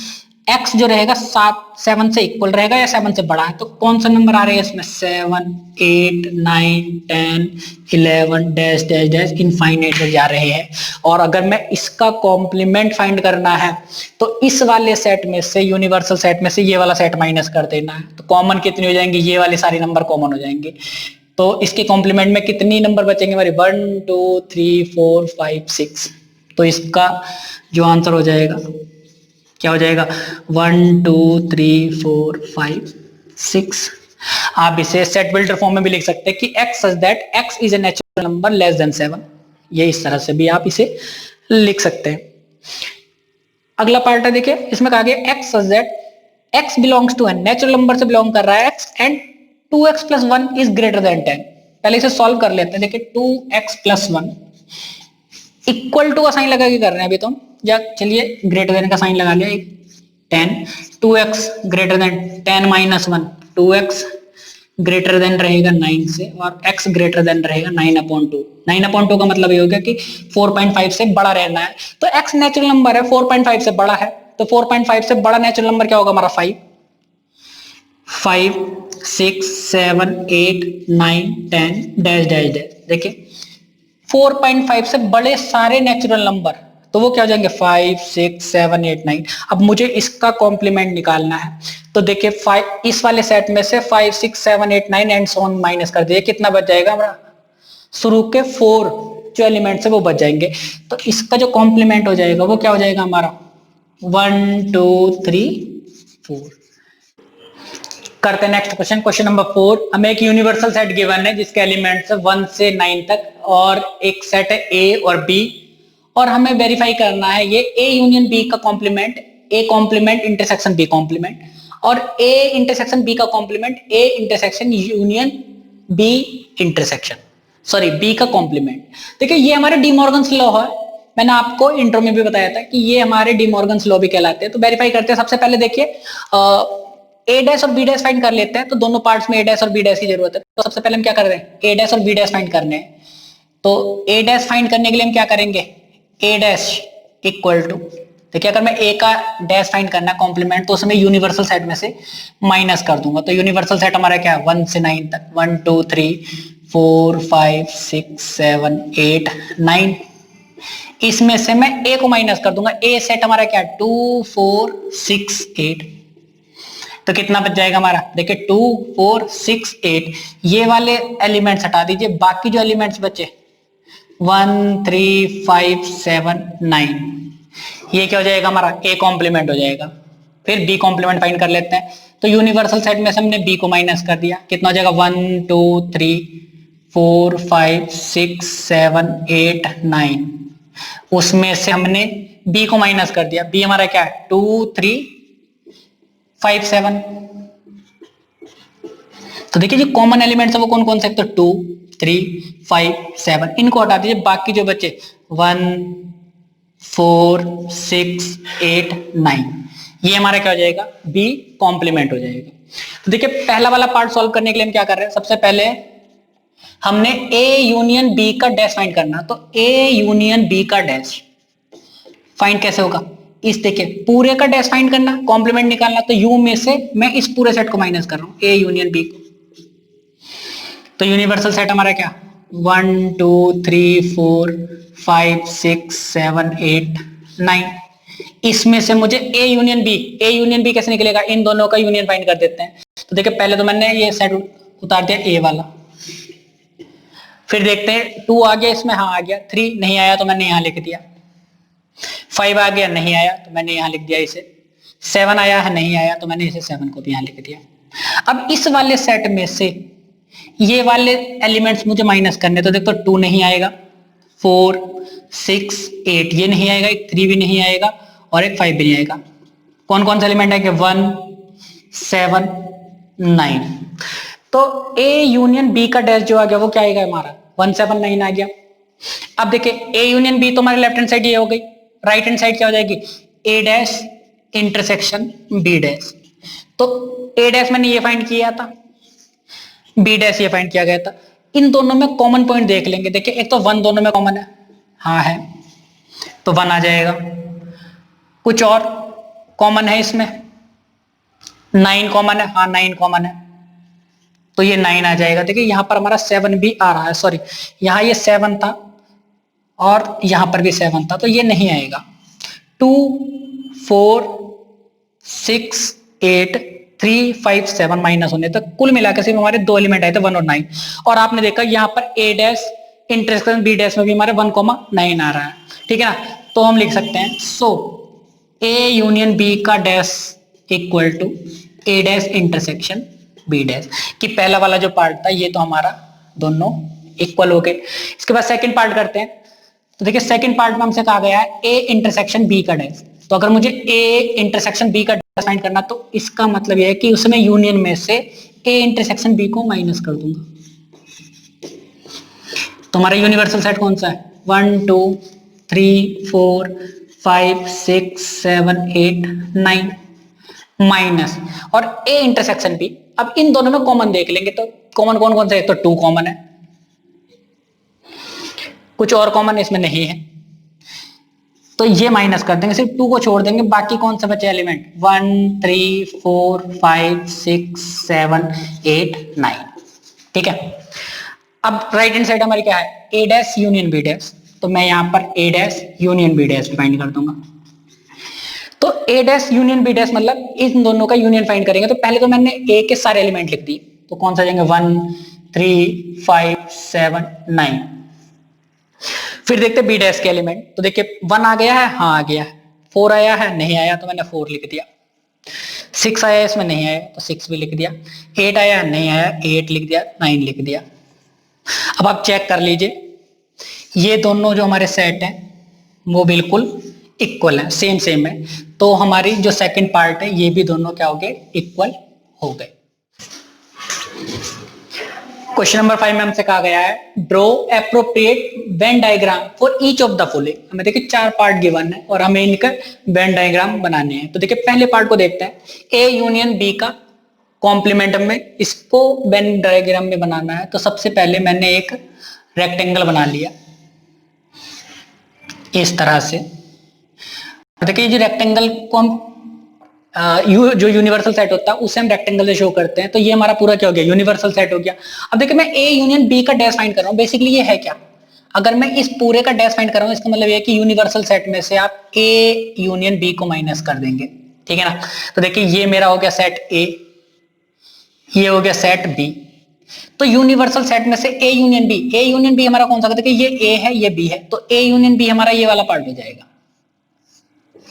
x जो रहेगा 7 से इक्वल रहेगा या 7 से बड़ा है। तो कौन सा नंबर आ रहे हैं इसमें, 7 8 9 10 11 डैश डैश डैश इनफाइनाइट में जा रहे हैं। और अगर मैं इसका कॉम्प्लीमेंट फाइंड करना है तो इस वाले सेट में से, यूनिवर्सल सेट में से ये वाला सेट माइनस कर देना है। तो कॉमन कितनी हो जाएंगी, ये वाले सारे नंबर कॉमन हो जाएंगे। तो इसके कॉम्प्लीमेंट में कितनी नंबर बचेंगे हमारे, 1 2 3 4 5 6। तो इसका जो आंसर हो जाएगा क्या हो जाएगा, 1 2 3 4 5 6। आप इसे सेट बिल्डर फॉर्म में भी लिख सकते हैं कि x such that x is a natural number less than 7। ये इस तरह से भी आप इसे लिख सकते हैं। अगला पार्ट है, देखिए इसमें कहा गया x such that x belongs to N, natural number से बिलोंग कर रहा है x, and 2x plus 1 is greater than 10। पहले इसे सॉल्व कर लेते हैं। देखिए 2x प्लस 1 इक्वल टू का साइन लगा के कर रहे हैं अभी तो, या चलिए ग्रेटर देन का साइन लगा लिया, 10, 2x greater than 10 minus 1, 2x greater than रहेगा 9 से, और x ग्रेटर देन रहेगा 9/2। 9/2 का मतलब ये हो गया कि 4.5 से बड़ा रहना है। तो x नेचुरल नंबर है, 4.5 से बड़ा है, तो 4.5 से बड़ा नेचुरल नंबर क्या होगा हमारा 5, 6, 7, 8, 9, 10 डैश डैश डैश। देखिए 4.5 से बड़े सारे नेचुरल नंबर, तो वो क्या हो जाएंगे 5, 6, 7, 8, 9। अब मुझे इसका कॉम्प्लीमेंट निकालना है, तो देखिए 5 इस वाले सेट में से 5, 6, 7, 8, 9 एंड सो ऑन माइनस कर दिए, कितना बच जाएगा हमारा, शुरू के 4 जो एलिमेंट्स है वो बच जाएंगे। तो इसका जो कॉम्प्लीमेंट हो जाएगा वो क्या हो जाएगा हमारा 1, 2, 3, 4। करते हैं नेक्स्ट क्वेश्चन, क्वेश्चन नंबर 4। हमें एक यूनिवर्सल सेट गिवन है जिसके एलिमेंट्स है 1 से 9 तक, और एक सेट है ए और बी, और हमें वेरीफाई करना है ये ए यूनियन बी का complement, A complement intersection B complement, और ए इंटरसेक्शन बी का complement A intersection union B intersection, sorry B का कॉम्प्लीमेंट। देखिए ये हमारे डी मॉर्गन्स लॉ है, मैंने आपको इंट्रो में भी बताया था कि ये हमारे डी मॉर्गन्स लॉ भी कहलाते हैं। तो वेरीफाई करते हैं। सबसे पहले देखिए ए डैश और बी डैश फाइंड कर लेते हैं, तो दोनों पार्ट्स में ए डैश और बी डैश की जरूरत है। तो सबसे पहले हम क्या कर रहे हैं, ए डैश और बी डैश फाइंड करने हैं। तो ए डैश फाइंड करने के लिए हम क्या करेंगे, ए डैश इक्वल टू, देखिए अगर मैं ए का डैश फाइंड करना है कॉम्प्लीमेंट, तो उसमें यूनिवर्सल सेट में से माइनस कर दूंगा। तो यूनिवर्सल सेट हमारा क्या है 1 से 9 तक, 1, 2, 3, 4, 5, 6, 7, 8, 9। इसमें से मैं ए को माइनस कर दूंगा, ए सेट हमारा क्या है 2, 4, 6, 8। तो कितना बच जाएगा हमारा, देखिए 2, 4, 6, 8। ये वाले एलिमेंट्स हटा दीजिए, बाकी जो एलिमेंट्स बचे 1, 3, 5, 7, 9, ये क्या हो जाएगा हमारा ए कॉम्प्लीमेंट हो जाएगा। फिर बी कॉम्प्लीमेंट फाइंड कर लेते हैं। तो यूनिवर्सल सेट में से हमने बी को माइनस कर दिया, कितना हो जाएगा 1, 2, 3, 4, 5, 6, 7, 8, 9। उसमें से हमने बी को माइनस कर दिया, बी हमारा क्या है 2, 3, 5, 7। तो देखिए जो कॉमन एलिमेंट्स है वो कौन कौन से, तो 2, 3, 5, 7, इनको हटा दीजिए, बाकी जो बचे 1, 4, 6, 8, 9, ये हमारा क्या हो जाएगा बी कॉम्प्लीमेंट हो जाएगा। तो देखिए पहला वाला पार्ट सॉल्व करने के लिए हम क्या कर रहे हैं, सबसे पहले हमने ए यूनियन बी का डैश फाइंड करना। तो ए यूनियन बी का डैश फाइंड कैसे होगा, इस देखिए पूरे का डैश फाइंड करना, कॉम्प्लीमेंट निकालना। तो यू में से मैं इस पूरे सेट को माइनस कर रहा हूं, ए यूनियन बी को। तो यूनिवर्सल सेट हमारा क्या 1, 2, 3, 4, 5, 6, 7, 8, 9। इसमें से मुझे ए यूनियन बी कैसे निकलेगा, इन दोनों का यूनियन फाइंड कर देते हैं। तो देखिए पहले तो मैंने ये सेट उतार दिया ए वाला, फिर देखते हैं 2 आ गया इसमें, हाँ आ गया, 3 नहीं आया तो मैंने यहां लिख दिया, 5 आ गया नहीं आया तो मैंने यहां लिख दिया इसे, 7 आया है नहीं आया तो मैंने इसे 7 को भी यहां लिख दिया। अब इस वाले सेट में से ये वाले एलिमेंट्स मुझे माइनस करने, तो देखो 2 नहीं आएगा, 4, 6, 8 ये नहीं आएगा, एक 3 भी नहीं आएगा और एक 5 भी नहीं आएगा। कौन कौन से एलिमेंट आएंगे 1, 7, 9। तो ए यूनियन बी का डैश जो आ गया वो क्या आएगा हमारा 1, 7, 9 आ गया। अब देखिए ए यूनियन बी तो हमारे लेफ्ट हैंड साइड ये हो गई, राइट हैंड साइड क्या हो जाएगी ए डैश इंटरसेक्शन बी डैश। तो ए डैश मैंने ये फाइंड किया था, बी डैश ये फाइंड किया गया था। इन दोनों में कॉमन पॉइंट देख लेंगे, देखिए एक तो 1 दोनों में कॉमन है, हाँ है, तो 1 आ जाएगा। कुछ और कॉमन है इसमें, 9 कॉमन है, हाँ 9 कॉमन है, तो ये 9 आ जाएगा। देखिए यहां पर हमारा 7 भी आ रहा है, सॉरी यहां ये 7 था और यहां पर भी 7 था, तो ये नहीं आएगा। 2, 4, 6, 8, 3, 5, 7 माइनस होने तक कुल मिलाकर सिर्फ हमारे 2 एलिमेंट आए थे 1 और 9। और आपने देखा यहाँ पर A dash intersection B dash में भी हमारे 1,9 आ रहा है, ठीक है ना। तो हम लिख सकते हैं सो ए यूनियन बी का dash equal to A dash intersection B dash, कि पहला वाला जो पार्ट था ये तो हमारा दोनों इक्वल हो गए। इसके बाद सेकंड पार्ट करते हैं। तो देखिए सेकंड पार्ट में हमसे कहा गया है ए इंटरसेक्शन बी का डैश। तो अगर मुझे ए इंटरसेक्शन बी का डैश फाइंड करना, तो इसका मतलब यह है कि उसमें यूनियन में से ए इंटरसेक्शन बी को माइनस कर दूंगा। तो हमारा यूनिवर्सल सेट कौन सा है? 1 2 3 4 5 6 7 8 9 माइनस और ए इंटरसेक्शन बी। अब इन दोनों में कॉमन देख लेंगे, तो कॉमन कौन कौन सा है? तो 2 कॉमन है, कुछ और कॉमन इसमें नहीं है, तो ये माइनस कर देंगे, सिर्फ 2 को छोड़ देंगे, बाकी कौन सा बचे एलिमेंट? 1 3 4 5 6 7 8 9। ठीक है, अब राइट हैंड साइड हमारी क्या है? A dash union B dash, तो मैं यहां पर A dash union B dash find कर दूंगा। तो A dash union B dash मतलब इन दोनों का यूनियन फाइंड करेंगे। तो पहले तो मैंने ए के सारे एलिमेंट लिख दिए, तो कौन सा जाएंगे? 1 3 5 7 9। फिर देखते बी डैश के एलिमेंट, तो देखिए 1 आ गया है, हाँ आ गया है। 4 आया है, नहीं आया, तो मैंने 4 लिख दिया। 6 आया, इसमें नहीं आया, तो 6 भी लिख दिया। 8 आया, नहीं आया, 8 लिख दिया, 9 लिख दिया। अब आप चेक कर लीजिए, ये दोनों जो हमारे सेट हैं वो बिल्कुल इक्वल है, सेम सेम है, तो हमारी जो सेकंड पार्ट है ये भी दोनों क्या हो गए? इक्वल हो गए। क्वेश्चन नंबर 5 में हमसे कहा गया है draw appropriate Venn diagram for each of the following. हमें देखिए 4 पार्ट गिवन है और हमें इनका वेन डायग्राम बनाने हैं। तो देखिए पहले पार्ट को देखते हैं, ए यूनियन बी का कॉम्प्लीमेंट में इसको वेन डायग्राम में बनाना है। तो सबसे पहले मैंने एक रेक्टेंगल बना लिया इस तरह से। देखिए जो रेक्टेंगल को हम जो यूनिवर्सल सेट होता है उसे हम रेक्टेंगल से शो करते हैं, तो ये हमारा पूरा क्या हो गया? यूनिवर्सल सेट हो गया। अब देखिए मैं ए यूनियन बी का डैश फाइंड कर रहा हूं, बेसिकली ये है क्या? अगर मैं इस पूरे का डैश फाइंड कर रहा हूं, इसका मतलब ये है कि यूनिवर्सल सेट में से आप ए यूनियन बी को माइनस कर देंगे। ठीक है ना? तो देखिए ये मेरा हो गया सेट ए, ये हो गया सेट बी। तो यूनिवर्सल सेट में से ए यूनियन बी हमारा कौन सा? देखिए ये ए है, ये बी है, तो ए यूनियन बी हमारा ये वाला पार्ट हो जाएगा,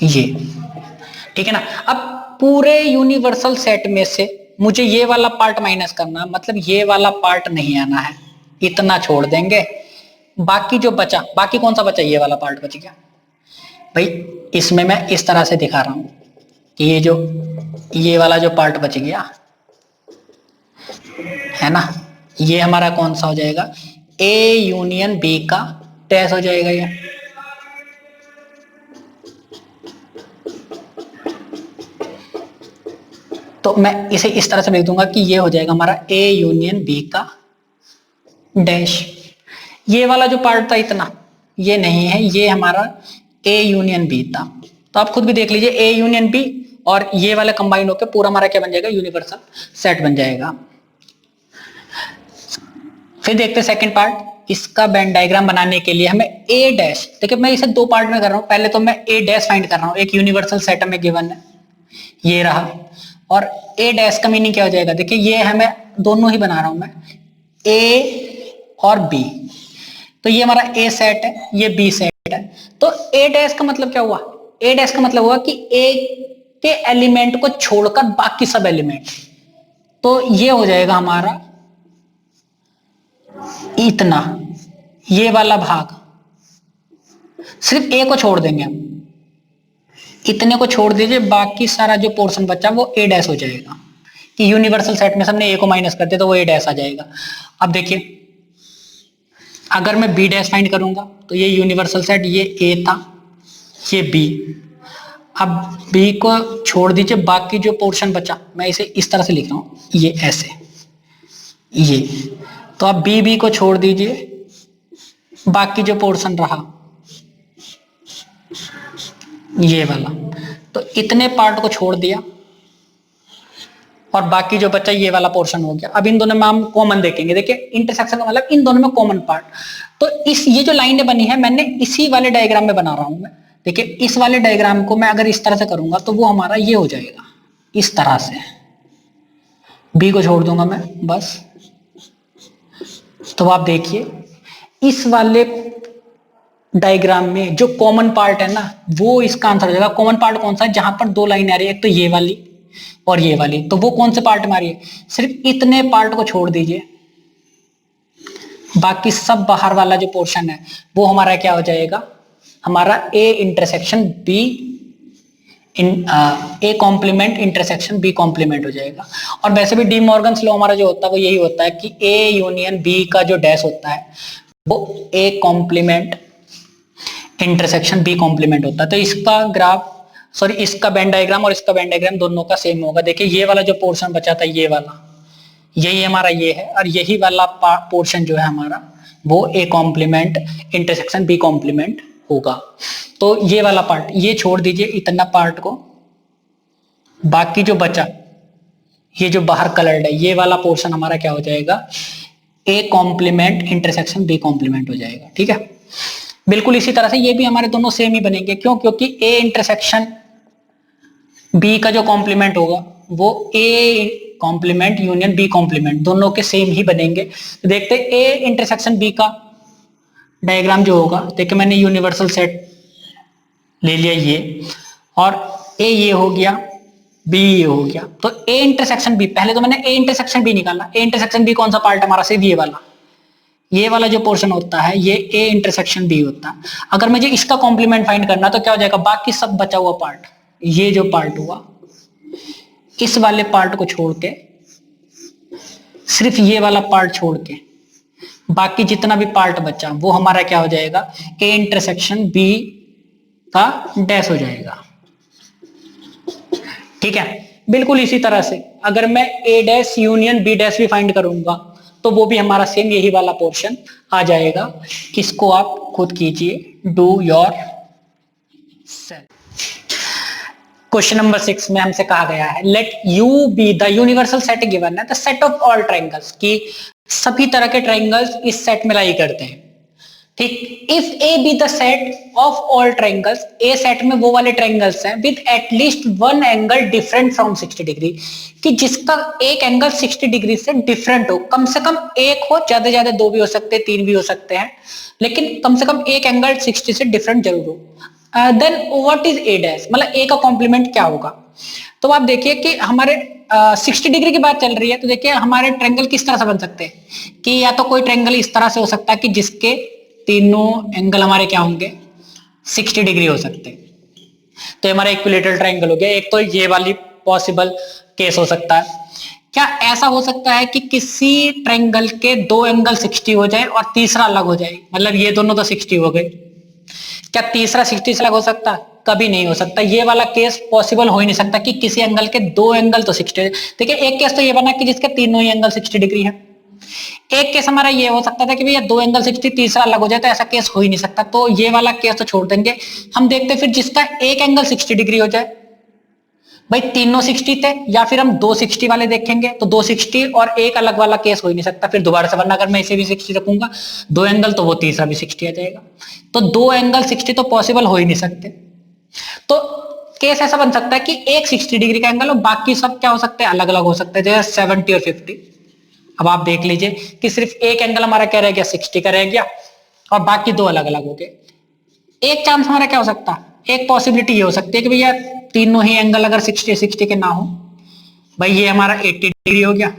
ये। ठीक है ना? अब पूरे यूनिवर्सल सेट में से मुझे ये वाला पार्ट माइनस करना, मतलब ये वाला पार्ट नहीं आना है, इतना छोड़ देंगे। बाकी जो बचा, बाकी कौन सा बचा? ये वाला पार्ट बच गया भाई। इसमें मैं इस तरह से दिखा रहा हूं कि ये वाला जो पार्ट बच गया है ना, ये हमारा कौन सा हो जाएगा? ए यूनियन बी का डैश हो जाएगा ये। तो मैं इसे इस तरह से लिख दूंगा कि ये हो जाएगा हमारा ए यूनियन बी का डैश। ये वाला जो पार्ट था इतना, ये नहीं है, ये हमारा ए यूनियन बी था। तो आप खुद भी देख लीजिए, ए यूनियन बी और ये वाला कंबाइन होकर पूरा हमारा क्या बन जाएगा? यूनिवर्सल सेट बन जाएगा। फिर देखते हैं सेकंड पार्ट, इसका वेन डायग्राम बनाने के लिए हमें ए डैश, देखिए मैं इसे 2 पार्ट में कर रहा हूं। पहले तो मैं ए डैश फाइंड कर रहा हूं, एक यूनिवर्सल सेट में गिवन है, ये रहा। और ए डैश का मीनिंग क्या हो जाएगा? देखिए ये हमें दोनों ही बना रहा हूं मैं, ए और बी। तो ये हमारा ए सेट है, ये बी सेट है। तो ए डैश का मतलब क्या हुआ? ए डैश का मतलब हुआ कि ए के एलिमेंट को छोड़कर बाकी सब एलिमेंट। तो ये हो जाएगा हमारा इतना, ये वाला भाग, सिर्फ ए को छोड़ देंगे हम, इतने को छोड़ दीजिए, बाकी सारा जो पोर्शन बचा वो ए डैश हो जाएगा। कि यूनिवर्सल सेट में सबने ए को माइनस कर दिया तो वो ए डैश आ जाएगा। अब देखिए अगर मैं बी डैश फाइंड करूंगा, तो ये यूनिवर्सल सेट, ये ए था, ये बी। अब बी को छोड़ दीजिए, बाकी जो पोर्शन बचा, मैं इसे इस तरह से लिख रहा हूं, ये ऐसे, ये। तो अब बी को छोड़ दीजिए, बाकी जो पोर्शन रहा ये वाला, तो इतने पार्ट को छोड़ दिया और बाकी जो बचा ये वाला पोर्शन हो गया। अब इन दोनों में हम कॉमन देखेंगे। देखिए इंटरसेक्शन का मतलब इन दोनों में कॉमन पार्ट। तो ये जो लाइनें बनी है मैंने इसी वाले डायग्राम में बना रहा हूं मैं। देखिए इस वाले डायग्राम को मैं अगर इस तरह से करूंगा तो वो हमारा ये हो जाएगा इस तरह से। बी को छोड़ दूंगा मैं बस। तो आप देखिए इस वाले डायग्राम में जो कॉमन पार्ट है ना वो इसका आंसर हो जाएगा। कॉमन पार्ट कौन सा है? जहां पर 2 लाइन आ रही है, एक तो ये वाली और ये वाली। तो वो कौन से पार्ट में आ रही है? सिर्फ इतने पार्ट को छोड़ दीजिए, बाकी सब बाहर वाला जो पोर्शन है वो हमारा क्या हो जाएगा? हमारा A intersection B A complement intersection B complement हो जाएगा। और वैसे भी डी मॉर्गन्स लॉ हमारा जो होता है वो यही होता है कि ए यूनियन बी का जो डैश होता है वो A complement intersection B complement होता है। तो इसका ग्राफ सॉरी इसका वेन डायग्राम और इसका वेन डायग्राम दोनों का सेम होगा। देखिए ये वाला जो पोर्शन बचा था ये वाला, यही हमारा ये है, और यही वाला पोर्शन जो है हमारा वो A complement intersection B complement होगा। तो ये वाला पार्ट ये छोड़ दीजिए, इतना पार्ट को, बाकी जो बचा ये जो बाहर कलर्ड है ये वाला पोर्शन हमारा क्या हो जाएगा, A complement intersection B complement हो जाएगा। ठीक है, बिल्कुल इसी तरह से ये भी हमारे दोनों सेम ही बनेंगे। क्यों? क्योंकि ए इंटरसेक्शन बी का जो कॉम्प्लीमेंट होगा वो A complement union B complement दोनों के सेम ही बनेंगे। तो देखते हैं ए इंटरसेक्शन बी का डायग्राम जो होगा। देखिए मैंने यूनिवर्सल सेट ले लिया ये, और ए ये हो गया, बी ये हो गया। तो ए इंटरसेक्शन बी, पहले तो मैंने ए इंटरसेक्शन बी निकाला। ए इंटरसेक्शन बी कौन सा पार्ट हमारा, सिर्फ ये वाला जो पोर्शन होता है ये ए इंटरसेक्शन बी होता है। अगर मुझे इसका कॉम्प्लीमेंट फाइंड करना तो क्या हो जाएगा, बाकी सब बचा हुआ पार्ट, ये जो पार्ट हुआ इस वाले पार्ट को छोड़ के, सिर्फ ये वाला पार्ट छोड़ के बाकी जितना भी पार्ट बचा वो हमारा क्या हो जाएगा, ए इंटरसेक्शन बी का डैश हो जाएगा। ठीक है, बिल्कुल इसी तरह से अगर मैं ए डैश यूनियन बी डैश भी फाइंड करूंगा तो वो भी हमारा सेम यही वाला पोर्शन आ जाएगा। किसको आप खुद कीजिए, do yourself. Question number 6 में हमसे कहा गया है let U be the universal set given है the set of all triangles, कि सभी तरह के ट्रायंगल्स इस सेट में लाई करते हैं। ठीक, if A be the set of all triangles, A set में वो वाले ट्रायंगल्स हैं with at least one angle different from 60 degree, कि जिसका एक एंगल 60 डिग्री से डिफरेंट हो, कम से कम एक हो, ज्यादा से ज्यादा दो भी हो सकते हैं, तीन भी हो सकते हैं, लेकिन कम से कम एक एंगल 60 से डिफरेंट जरूर हो। Then what is A dash, मतलब ए का कॉम्प्लीमेंट क्या होगा। तो आप देखिए कि हमारे 60 डिग्री की बात चल रही है, तो देखिए हमारे ट्रायंगल किस तरह से बन सकते हैं कि या तो कोई ट्रायंगल इस तरह से हो सकता है कि जिसके तीनों एंगल हमारे क्या होंगे, 60 डिग्री हो सकते हैं, तो हमारा इक्विलेटरल ट्रायंगल हो गया। एक तो ये वाली पॉसिबल केस हो सकता है। क्या ऐसा हो सकता है कि किसी ट्रायंगल के दो एंगल 60 हो जाए और तीसरा अलग हो जाए, मतलब ये दोनों तो 60 हो गए, क्या तीसरा 60 से अलग हो सकता है? कभी नहीं हो सकता। ये वाला केस पॉसिबल हो ही नहीं सकता कि किसी एंगल के दो एंगल तो 60। देखिए एक केस तो ये बना कि जिसके तीनों ही एंगल 60 डिग्री है। एक केस हमारा ये हो सकता था कि भैया दो एंगल 60 तीसरा अलग हो जाए, तो ऐसा केस हो ही नहीं सकता। तो ये वाला केस तो छोड़ देंगे। हम देखते फिर जिसका एक एंगल 60 डिग्री हो जाए, भाई तीनों 60 थे, या फिर हम दो 60 वाले देखेंगे, तो दो 60 और एक अलग वाला केस हो ही नहीं सकता फिर दोबारा से, वरना अगर मैं इसे भी 60 रखूंगा दो एंगल तो वो तीसरा भी 60 आ जाएगा। तो दो एंगल 60 तो पॉसिबल हो ही नहीं सकते। तो केस ऐसा बन सकता है कि एक 60 डिग्री का एंगल और बाकी सब क्या हो सकते हैं, अलग अलग हो सकते हैं, जैसे 70 और 50। अब आप देख लीजिए कि सिर्फ एक एंगल हमारा क्या रह गया, 60 का रह गया, और बाकी दो अलग अलग हो गए। एक चांस हमारा क्या हो सकता है, एक पॉसिबिलिटी ये हो सकती है कि भैया तीनों ही एंगल अगर 60 के ना हो, भाई ये हमारा 80 डिग्री हो गया,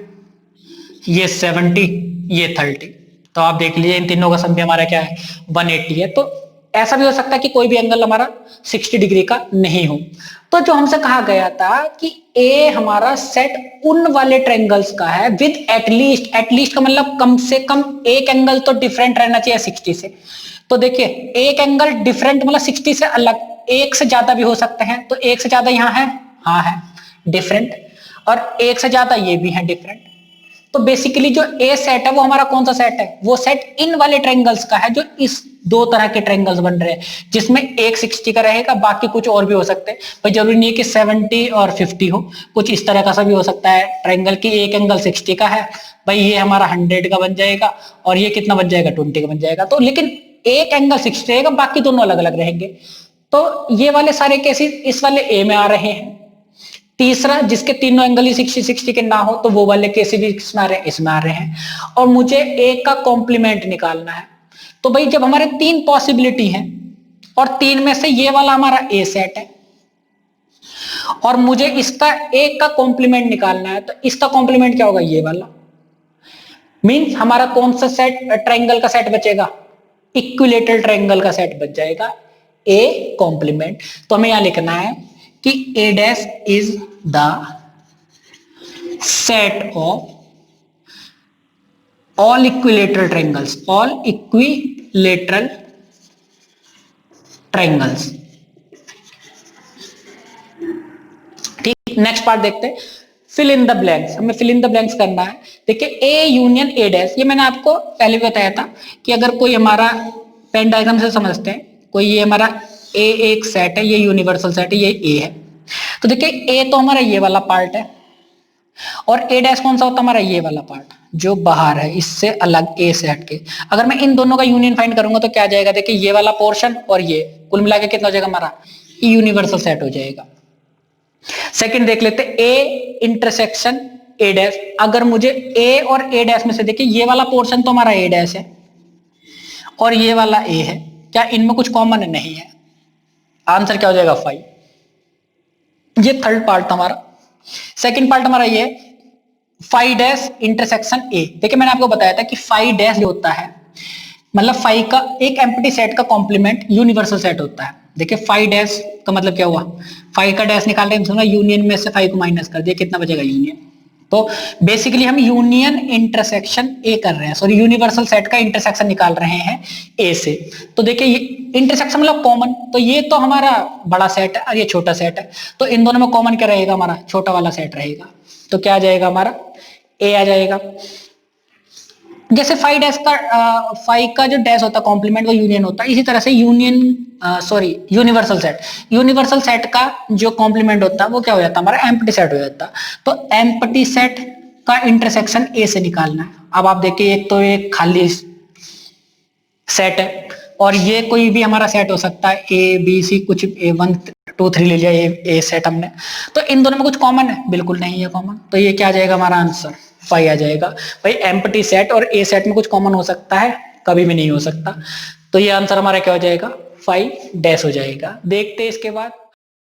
ये 70, ये 30। तो आप देख लीजिए इन तीनों का सम भी हमारा क्या है, 180 है। तो ऐसा भी हो सकता है कि कोई भी एंगल हमारा 60 डिग्री का नहीं हो। तो जो हमसे कहा गया था कि ए हमारा सेट उन वाले ट्रायंगल्स का है विद एटलीस्ट, एटलीस्ट का मतलब कम से कम एक एंगल तो डिफरेंट रहना चाहिए 60 से। तो देखिए एक एंगल डिफरेंट मतलब 60 से अलग, एक से ज्यादा भी हो सकते हैं। तो एक से ज्यादा यहाँ है, हाँ है डिफरेंट, और एक से ज्यादा ये भी है डिफरेंट। तो बेसिकली जो ए सेट है वो हमारा कौन सा सेट है, वो सेट इन वाले ट्रायंगल्स का है जो इस दो तरह के ट्रायंगल्स बन रहे हैं, जिसमें एक 60 का रहेगा, बाकी कुछ और भी हो सकते हैं। भाई जरूरी नहीं है कि 70 और 50 हो, कुछ इस तरह का सा भी हो सकता है ट्रायंगल की एक एंगल 60 का है, भाई ये हमारा 100 का बन जाएगा, और ये कितना बन जाएगा, 20 का बन जाएगा। तो लेकिन एक एंगल 60 रहेगा, बाकी दोनों अलग अलग रहेंगे। तो ये वाले सारे केसेस इस वाले ए में आ रहे हैं। तीसरा जिसके तीनों एंगल ही 60 के ना हो, तो वो वाले केसेस भी इसमें आ रहे हैं, इसमें आ रहे हैं। और मुझे ए का कॉम्प्लीमेंट निकालना है। तो भाई जब हमारे तीन पॉसिबिलिटी हैं और तीन में से ये वाला हमारा ए सेट है, और मुझे इसका एक का कॉम्प्लीमेंट निकालना है, तो इसका कॉम्प्लीमेंट क्या होगा, ये वाला। मींस हमारा कौन सा सेट ट्रायंगल का सेट बचेगा, इक्विलेटरल ट्रायंगल का सेट बच जाएगा, ए कॉम्प्लीमेंट। तो हमें यहां लिखना है कि कि A dash is the set of all equilateral triangles, all equilateral triangles. ठीक, नेक्स्ट पार्ट देखते हैं, फिल इन द ब्लैंक्स। हमें फिल इन द ब्लैंक्स करना है। देखिए ए यूनियन ए डैश, ये मैंने आपको पहले भी बताया था कि अगर कोई हमारा पेन डायग्राम से समझते हैं, कोई ये हमारा ए एक सेट है, ये यूनिवर्सल सेट है, ये ए है। तो देखिए ए तो हमारा ये वाला पार्ट है और ए डैश कौन सा होता है हमारा ये वाला पार्ट जो बाहर है इससे अलग ए सेट के। अगर मैं इन दोनों का यूनियन फाइंड करूंगा तो क्या आ जाएगा, देखिए ये वाला पोर्शन और ये कुल मिला के कितना हो जाएगा हमारा यूनिवर्सल सेट हो जाएगा। सेकंड देख लेते हैं, ए इंटरसेक्शन ए डैश। अगर मुझे ए और ए डैश में से देखिए ये वाला पोर्शन तो हमारा ए डैश है और ये वाला ए है, क्या इनमें कुछ कॉमन नहीं है? आंसर क्या हो जाएगा 5। ये थर्ड पार्ट हमारा। सेकंड पार्ट हमारा ये फाइव डैश इंटरसेक्शन ए। देखिए मैंने आपको बताया था कि फाइव डैश जो होता है मतलब फाइव का एक एम्प्टी सेट का कॉम्प्लीमेंट यूनिवर्सल सेट होता है। देखिए फाइव डैश का मतलब क्या हुआ, फाइव का डैश निकाल रहे हैं, यूनियन में से फाइव को माइनस कर दिया, कितना बचेगा यूनियन। तो बेसिकली हम यूनियन इंटरसेक्शन ए कर रहे हैं, सॉरी यूनिवर्सल सेट का इंटरसेक्शन निकाल रहे हैं ए से। तो देखिए इंटरसेक्शन मतलब कॉमन, तो ये तो हमारा बड़ा सेट है और ये छोटा सेट है, तो इन दोनों में कॉमन क्या रहेगा, हमारा छोटा वाला सेट रहेगा। तो क्या आ जाएगा हमारा ए आ जाएगा। जैसे फाइव डैश का फाइव का जो डैश होता है कॉम्प्लीमेंट वो यूनियन होता है, इसी तरह से यूनिवर्सल सेट का जो कॉम्प्लीमेंट होता है वो क्या हो जाता है हमारा एम्प्टी सेट हो जाता है। तो एम्प्टी सेट का इंटरसेक्शन ए से निकालना है। अब आप देखिए एक तो एक खाली सेट है और ये कोई भी हमारा सेट हो सकता है, ए बी सी कुछ, ए 1 2 3 ले लिया ए सेट हमने, तो इन दोनों में कुछ कॉमन है, बिल्कुल नहीं है कॉमन। तो ये क्या आ जाएगा हमारा आंसर 5 आ जाएगा। भाई एम्प्टी सेट और ए सेट में कुछ कॉमन हो सकता है, कभी भी नहीं हो सकता। तो ये आंसर हमारा क्या हो जाएगा 5 डैश हो जाएगा। देखते हैं इसके बाद